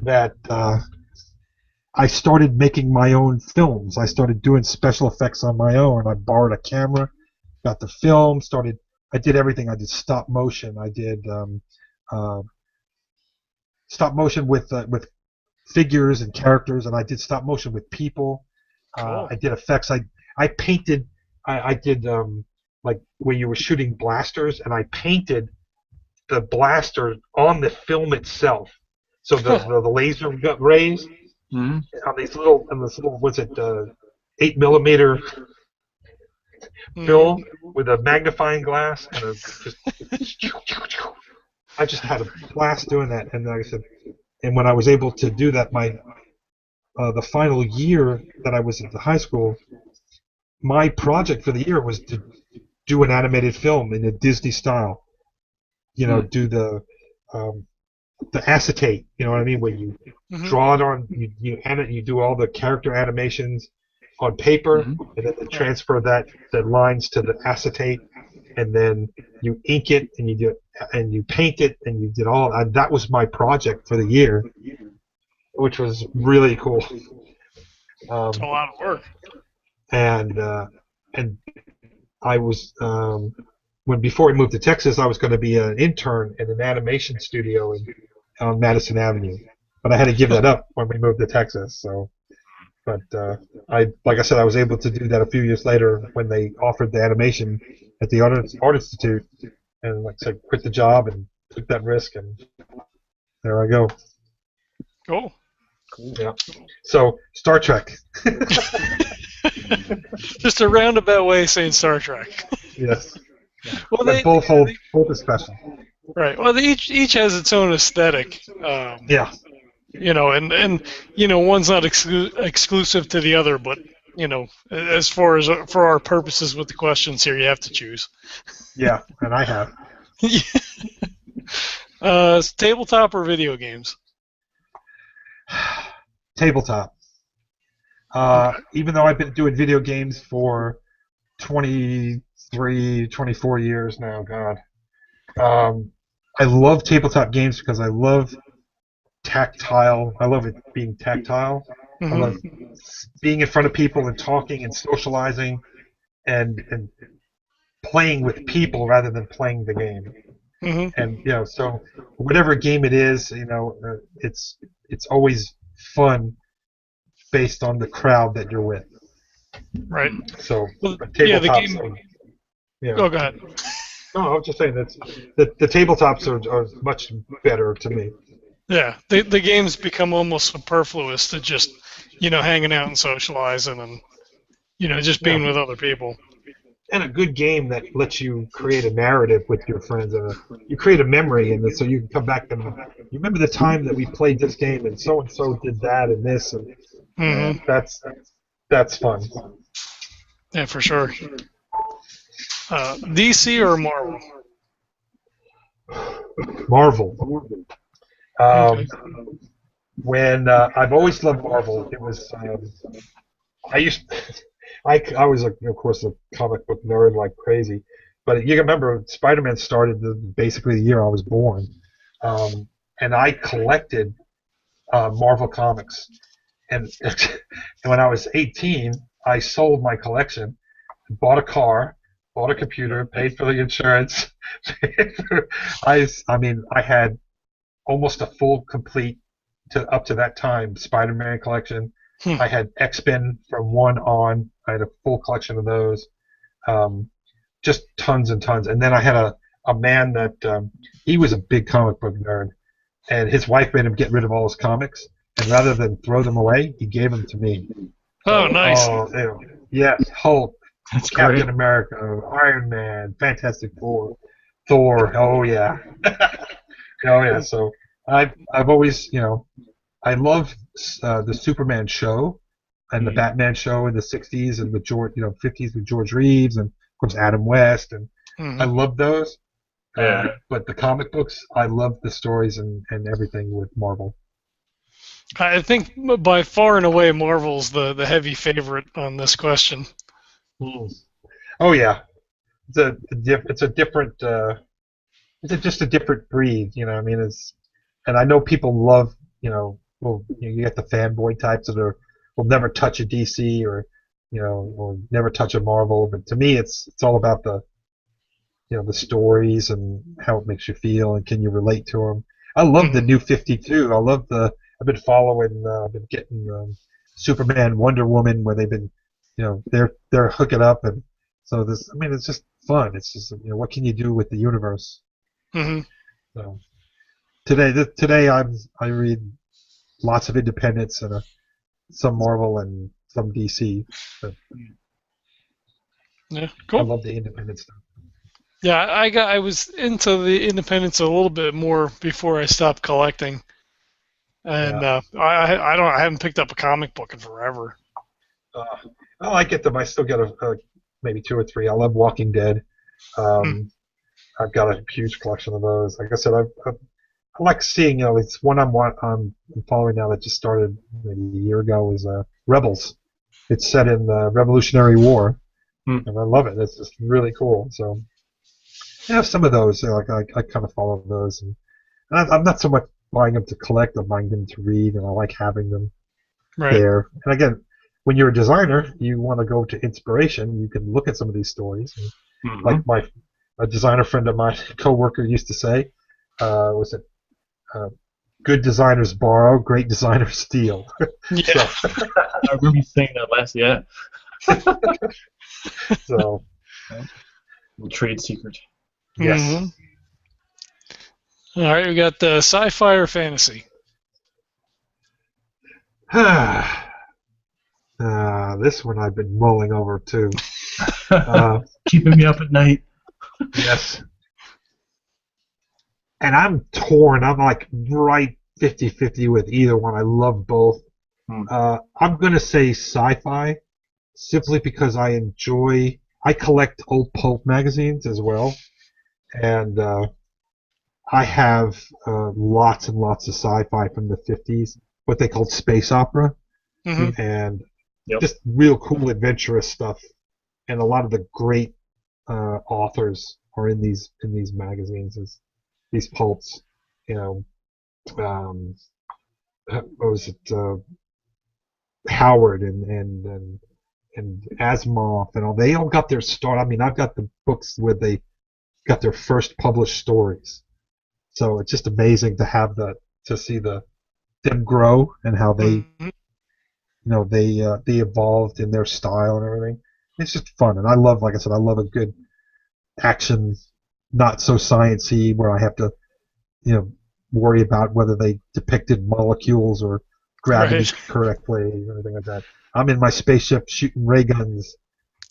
Speaker 1: that I started making my own films. I started doing special effects on my own. I borrowed a camera, got the film, I did everything. I did stop motion. I did stop motion with figures and characters, and I did stop motion with people.
Speaker 3: Cool.
Speaker 1: I did effects. I painted. I did like where you were shooting blasters, and I painted the blaster on the film itself. So the laser got rays on this little what's it 8mm film with a magnifying glass, and I just had a blast doing that. And like I said, and when I was able to do that, the final year that I was at the high school, my project for the year was to do an animated film in a Disney style. You know, do the acetate. You know what I mean? Where you draw it on, you do all the character animations on paper, and then transfer the lines to the acetate, and then you ink it, and you paint it, and you did all. And that was my project for the year, which was really cool.
Speaker 3: It's a lot of work.
Speaker 1: And I was before I moved to Texas, I was going to be an intern in an animation studio on Madison Avenue, but I had to give that up when we moved to Texas. So, but like I said, I was able to do that a few years later when they offered the animation at the Art Institute, and like I said, quit the job and took that risk, and there I go.
Speaker 3: Cool.
Speaker 1: Yeah. So Star Trek.
Speaker 3: Just a roundabout way of saying Star Trek.
Speaker 1: Yes.
Speaker 3: Well,
Speaker 1: But both are special.
Speaker 3: Right. Well, each has its own aesthetic.
Speaker 1: Yeah.
Speaker 3: You know, and you know, one's not exclusive to the other, but you know, as far as for our purposes with the questions here, you have to choose.
Speaker 1: Yeah, and I have.
Speaker 3: Tabletop or video games?
Speaker 1: Tabletop. Even though I've been doing video games for 23, 24 years now, God. I love tabletop games because I love tactile. I love it being tactile. I love being in front of people and talking and socializing and playing with people rather than playing the game.
Speaker 3: Mm-hmm.
Speaker 1: And so whatever game it is, it's always fun based on the crowd that you're with.
Speaker 3: Right.
Speaker 1: So,
Speaker 3: Well,
Speaker 1: but
Speaker 3: yeah, the
Speaker 1: tabletops
Speaker 3: game.
Speaker 1: are, yeah.
Speaker 3: Oh, go ahead.
Speaker 1: No, I was just saying that the tabletops are much better to me.
Speaker 3: Yeah, the games become almost superfluous to just hanging out and socializing and just
Speaker 1: Yeah.
Speaker 3: being with other people.
Speaker 1: And a good game that lets you create a narrative with your friends, and you create a memory, and so you can come back and you remember the time that we played this game, and so did that, and this, and
Speaker 3: Mm-hmm.
Speaker 1: that's fun.
Speaker 3: Yeah, for sure. DC or Marvel?
Speaker 1: Marvel.
Speaker 3: Okay.
Speaker 1: When I've always loved Marvel. It was I used I was of course a comic book nerd like crazy, but you remember Spider-Man started basically the year I was born, and I collected Marvel comics. And, and when I was 18, I sold my collection, bought a car, bought a computer, paid for the insurance. I had almost a full complete up to that time Spider-Man collection.
Speaker 3: Hmm.
Speaker 1: I had X-Men from one on. I had a full collection of those, just tons and tons. And then I had a man that he was a big comic book nerd, and his wife made him get rid of all his comics. And rather than throw them away, he gave them to me.
Speaker 3: Oh,
Speaker 1: So,
Speaker 3: nice.
Speaker 1: yes, Hulk,
Speaker 2: That's
Speaker 1: Captain
Speaker 2: great.
Speaker 1: America, Iron Man, Fantastic Four, Thor. Oh yeah, oh yeah. So I've always I love the Superman show and the Batman show in the '60s and with George, '50s with George Reeves and of course Adam West, and I
Speaker 3: Mm-hmm.
Speaker 1: love those.
Speaker 2: Yeah.
Speaker 1: But the comic books, I love the stories and everything with Marvel.
Speaker 3: I think by far and away Marvel's the heavy favorite on this question.
Speaker 1: Mm. Oh yeah, it's a different just a different breed. I mean, and I know people love well, you get the fanboy types that will never touch a DC or never touch a Marvel. But to me, it's all about the stories and how it makes you feel and can you relate to them. I love the
Speaker 3: Mm-hmm.
Speaker 1: New 52. I've been following. I've been getting Superman, Wonder Woman, where they've been they're hooking up, and so this. I mean, it's just fun. It's just what can you do with the universe?
Speaker 3: Mm-hmm.
Speaker 1: So today I read lots of independents and some Marvel and some DC. But
Speaker 3: Yeah,
Speaker 1: I
Speaker 3: cool.
Speaker 1: love the independent stuff.
Speaker 3: Yeah, I was into the independents a little bit more before I stopped collecting, and
Speaker 1: Yeah.
Speaker 3: I haven't picked up a comic book in forever.
Speaker 1: Uh, I get them. I still get maybe two or three. I love Walking Dead.
Speaker 3: Hmm.
Speaker 1: I've got a huge collection of those. Like I said, I like seeing. It's one I'm following now that just started maybe a year ago. Is Rebels. It's set in the Revolutionary War,
Speaker 2: Hmm.
Speaker 1: and I love it. It's just really cool. So yeah, some of those. Like I kind of follow those, and I'm not so much buying them to collect. I'm buying them to read, and I like having them
Speaker 3: Right.
Speaker 1: there. And again, when you're a designer, you want to go to inspiration. You can look at some of these stories. And like a designer friend of mine, coworker, used to say, was it good designers borrow, great designers steal.
Speaker 3: Yeah.
Speaker 1: So,
Speaker 2: I remember you saying that last. Yeah.
Speaker 1: so
Speaker 2: Little trade secret.
Speaker 1: yes.
Speaker 3: Mm-hmm. All right, we got sci-fi or fantasy.
Speaker 1: This one I've been mulling over too.
Speaker 2: Keeping me up at night.
Speaker 1: Yes. And I'm torn. I'm like right 50-50 with either one. I love both. I'm going to say sci-fi simply because I collect old pulp magazines as well. And I have lots and lots of sci-fi from the 50s, what they called space opera,
Speaker 3: Mm-hmm.
Speaker 1: and
Speaker 2: Yep.
Speaker 1: just real cool adventurous stuff. And a lot of the great authors are in these magazines, these pulps. You know, what was it? Howard and Asimov and all. They all got their start. I mean, I've got the books where they got their first published stories. So it's just amazing to have to see them grow and how they
Speaker 3: Mhm.
Speaker 1: they evolved in their style and everything. It's just fun, and I love, like I said, I love a good action, not so sciencey where I have to worry about whether they depicted molecules or gravity
Speaker 3: Right.
Speaker 1: correctly or anything like that. I'm in my spaceship shooting ray guns,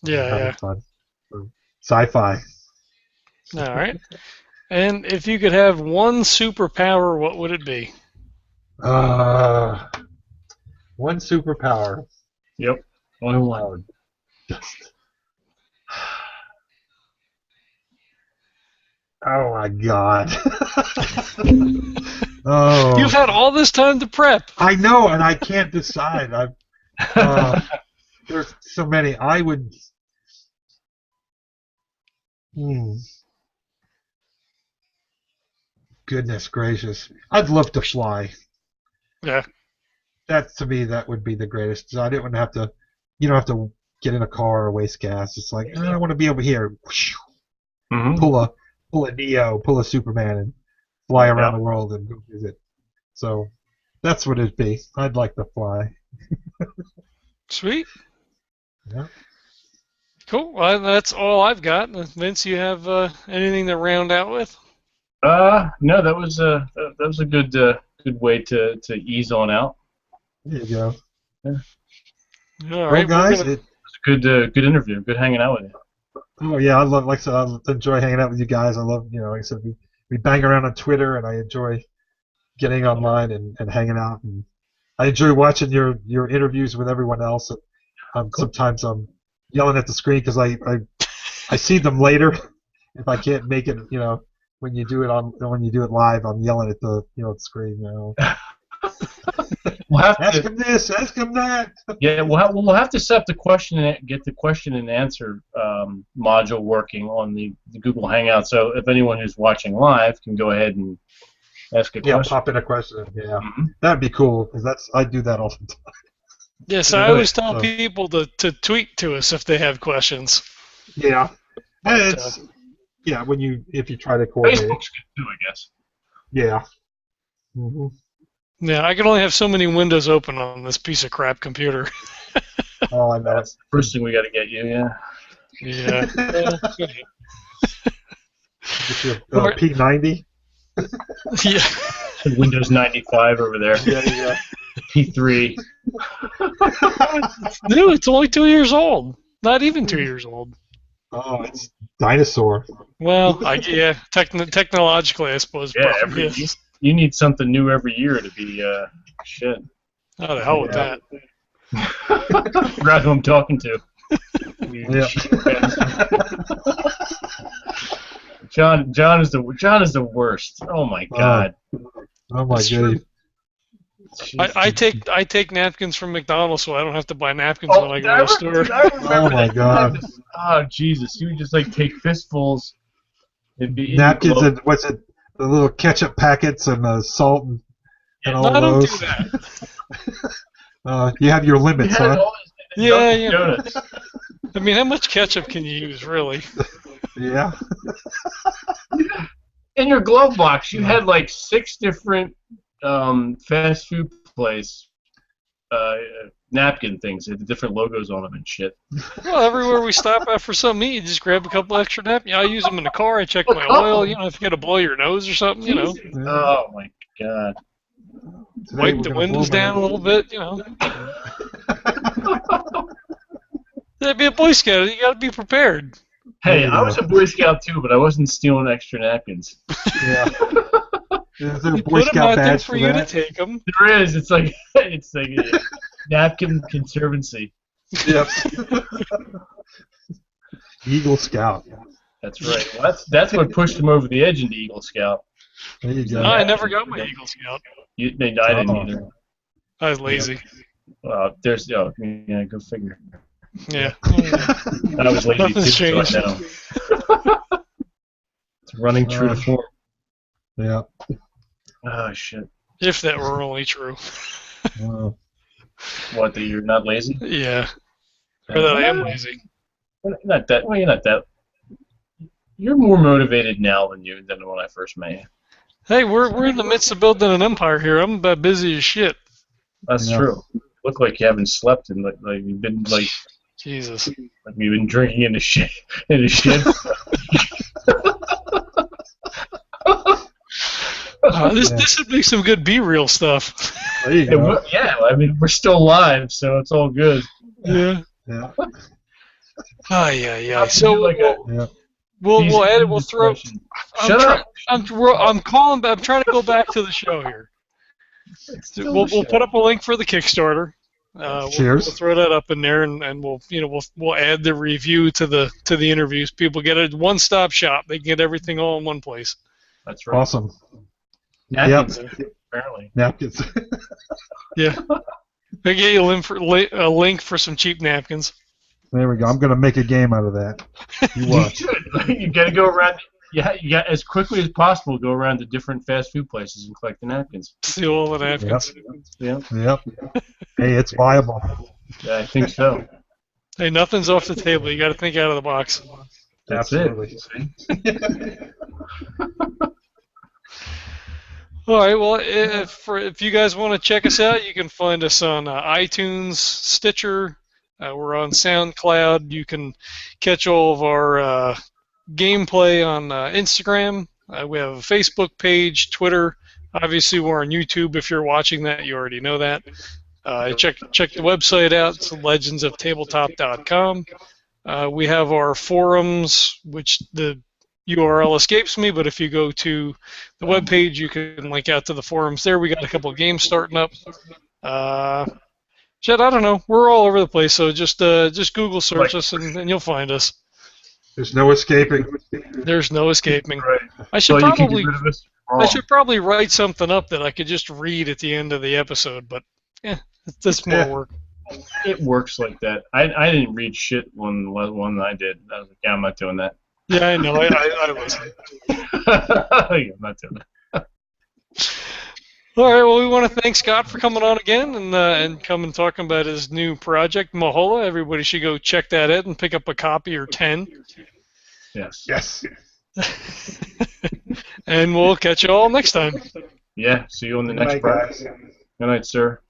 Speaker 3: Yeah,
Speaker 1: having
Speaker 3: yeah.
Speaker 1: fun. So, sci-fi.
Speaker 3: All right. And if you could have one superpower, what would it be?
Speaker 1: Uh, one superpower.
Speaker 2: Yep. Only one.
Speaker 1: Oh, just. Oh my God. Oh.
Speaker 3: You've had all this time to prep.
Speaker 1: I know, and I can't decide. There's so many. I would. Hmm, goodness gracious. I'd love to fly.
Speaker 3: Yeah.
Speaker 1: That to me, that would be the greatest. So I didn't have to. You don't have to get in a car or waste gas. It's like I want to be over here.
Speaker 2: Mm-hmm.
Speaker 1: Pull a Neo, pull a Superman, and fly around the world and go visit. So that's what it'd be. I'd like to fly.
Speaker 3: Sweet.
Speaker 1: Yeah.
Speaker 3: Cool. Well, that's all I've got. Vince, you have anything to round out with?
Speaker 2: No, that was a good way to ease on out.
Speaker 1: There you go.
Speaker 3: All
Speaker 1: Well,
Speaker 3: right.
Speaker 1: guys,
Speaker 2: It was a good interview. Good hanging out with you.
Speaker 1: oh yeah, like I said, I enjoy hanging out with you guys. I love, like I said, we bang around on Twitter, and I enjoy getting online and hanging out, and I enjoy watching your interviews with everyone else. Sometimes I'm yelling at the screen because I see them later. If I can't make it, when you do it live, I'm yelling at the screen.
Speaker 2: We'll have
Speaker 1: Ask
Speaker 2: to,
Speaker 1: him this, ask him that.
Speaker 2: yeah, we'll have to set the question and get the question and answer module working on the Google Hangout. So if anyone who's watching live can go ahead and ask a question.
Speaker 1: Pop in a question. Yeah,
Speaker 2: Mm-hmm.
Speaker 1: that'd be cool because I do that all the time.
Speaker 3: Yes, I always tell people to tweet to us if they have questions.
Speaker 1: Yeah,
Speaker 3: But,
Speaker 1: and it's if you try to coordinate.
Speaker 2: Facebook's good too, I guess.
Speaker 1: Yeah. Mm-hmm.
Speaker 3: Yeah, I can only have so many windows open on this piece of crap computer.
Speaker 1: Oh, I know.
Speaker 2: That's the first thing we got to get you. Yeah.
Speaker 3: Yeah.
Speaker 1: Get your P90.
Speaker 3: Yeah.
Speaker 2: Windows 95 over there.
Speaker 1: Yeah.
Speaker 2: P3.
Speaker 3: It's new. It's only 2 years old. Not even 2 years old.
Speaker 1: Oh, it's dinosaur.
Speaker 3: Well, technologically, I suppose.
Speaker 2: Yeah,
Speaker 3: probably is.
Speaker 2: you need something new every year to be shit.
Speaker 3: Oh, the hell with that.
Speaker 2: Forgot who I'm talking to.
Speaker 1: Yeah.
Speaker 2: John is the worst. Oh my God.
Speaker 1: Oh my goodness.
Speaker 3: I take napkins from McDonald's, so I don't have to buy napkins when I go to the store.
Speaker 1: Oh my God.
Speaker 2: Oh Jesus! You would just take fistfuls.
Speaker 1: Napkins and what's it? The little ketchup packets and the salt and all
Speaker 3: I don't
Speaker 1: those.
Speaker 3: do that.
Speaker 1: You have your limits, huh?
Speaker 3: Yeah. I mean, how much ketchup can you use, really?
Speaker 1: Yeah.
Speaker 2: In your glove box, you had 6 different fast food place napkin things. They had the different logos on them and shit.
Speaker 3: Well, everywhere we stop at for something to eat, you just grab a couple extra napkins. I use them in the car. I check my oil. If you got to blow your nose or something,
Speaker 2: Oh my God.
Speaker 1: Today
Speaker 3: wipe the windows down a little bit, That'd be a Boy Scout. You got to be prepared.
Speaker 2: Hey, I was a Boy Scout too, but I wasn't stealing extra napkins.
Speaker 1: Yeah. Is there a
Speaker 3: You
Speaker 1: Boy
Speaker 3: put them
Speaker 1: Scout
Speaker 3: out there
Speaker 1: badge
Speaker 3: for
Speaker 1: for
Speaker 3: you to
Speaker 1: that?
Speaker 3: take them.
Speaker 2: There is. It's like a napkin conservancy.
Speaker 1: Yep. Eagle Scout.
Speaker 2: That's right. Well, that's what pushed him over the edge into Eagle Scout.
Speaker 1: There you go.
Speaker 3: No, I never got my Eagle Scout.
Speaker 2: I didn't either.
Speaker 3: I was lazy.
Speaker 2: Go figure.
Speaker 3: Yeah.
Speaker 2: I was lazy
Speaker 3: Nothing's
Speaker 2: too, so I know. It's running true to form.
Speaker 1: Yeah.
Speaker 2: Oh shit.
Speaker 3: If that were only true.
Speaker 2: What, that you're not lazy?
Speaker 3: Yeah. Or that I am lazy.
Speaker 2: Not that. Well, you're not that. You're more motivated now than when I first met you.
Speaker 3: Hey, we're in the midst of building an empire here. I'm about busy as shit.
Speaker 2: That's true. You look like you haven't slept and like you've been like
Speaker 3: Jesus.
Speaker 2: Like you've been drinking in the shed.
Speaker 3: This would make some good B-reel stuff.
Speaker 1: There you go.
Speaker 2: Yeah, I mean we're still live, so it's all good.
Speaker 3: Yeah.
Speaker 1: Yeah.
Speaker 3: Yeah. So we'll edit. We'll throw.
Speaker 2: Shut up.
Speaker 3: I'm calling. I'm trying to go back to the show here. We'll put up a link for the Kickstarter.
Speaker 1: Cheers.
Speaker 3: We'll throw that up in there, and we'll add the review to the interviews. People get a one-stop shop. They can get everything all in one place.
Speaker 2: That's right.
Speaker 1: Awesome.
Speaker 2: Napkins, apparently.
Speaker 1: Napkins.
Speaker 3: Yeah. They get you a link for some cheap napkins.
Speaker 1: There we go. I'm going to make a game out of that. You watch.
Speaker 2: You got to go around. Yeah, you got as quickly as possible. Go around to different fast food places and collect the napkins.
Speaker 3: Steal all the napkins.
Speaker 2: Yep.
Speaker 1: Hey, it's viable.
Speaker 2: Yeah, I think so.
Speaker 3: Hey, nothing's off the table. You got to think out of the box.
Speaker 2: That's
Speaker 1: Absolutely.
Speaker 2: it.
Speaker 3: All right. Well, if you guys want to check us out, you can find us on iTunes, Stitcher. We're on SoundCloud. You can catch all of our gameplay on Instagram. We have a Facebook page, Twitter. Obviously, we're on YouTube. If you're watching that, you already know that. Check the website out. It's legendsoftabletop.com. We have our forums, which the URL escapes me, but if you go to the webpage, you can link out to the forums there. We got a couple of games starting up. Shit, I don't know. We're all over the place, so just Google search us and you'll find us.
Speaker 1: There's no escaping.
Speaker 3: There's no escaping.
Speaker 2: Right.
Speaker 3: I should
Speaker 2: I
Speaker 3: probably write something up that I could just read at the end of the episode, but that's more work.
Speaker 2: It works like that. I didn't read shit one I did. I was like, yeah, I'm not doing that.
Speaker 3: Yeah, I know. I listen.
Speaker 2: I'm not doing that.
Speaker 3: All right. Well, we want to thank Scott for coming on again and come and talking about his new project, Mahola. Everybody should go check that out and pick up a copy or 10.
Speaker 2: Yes.
Speaker 3: And we'll catch you all next time.
Speaker 2: Yeah. See you on the next
Speaker 1: Good night,
Speaker 2: project.
Speaker 1: guys.
Speaker 2: Good night, sir.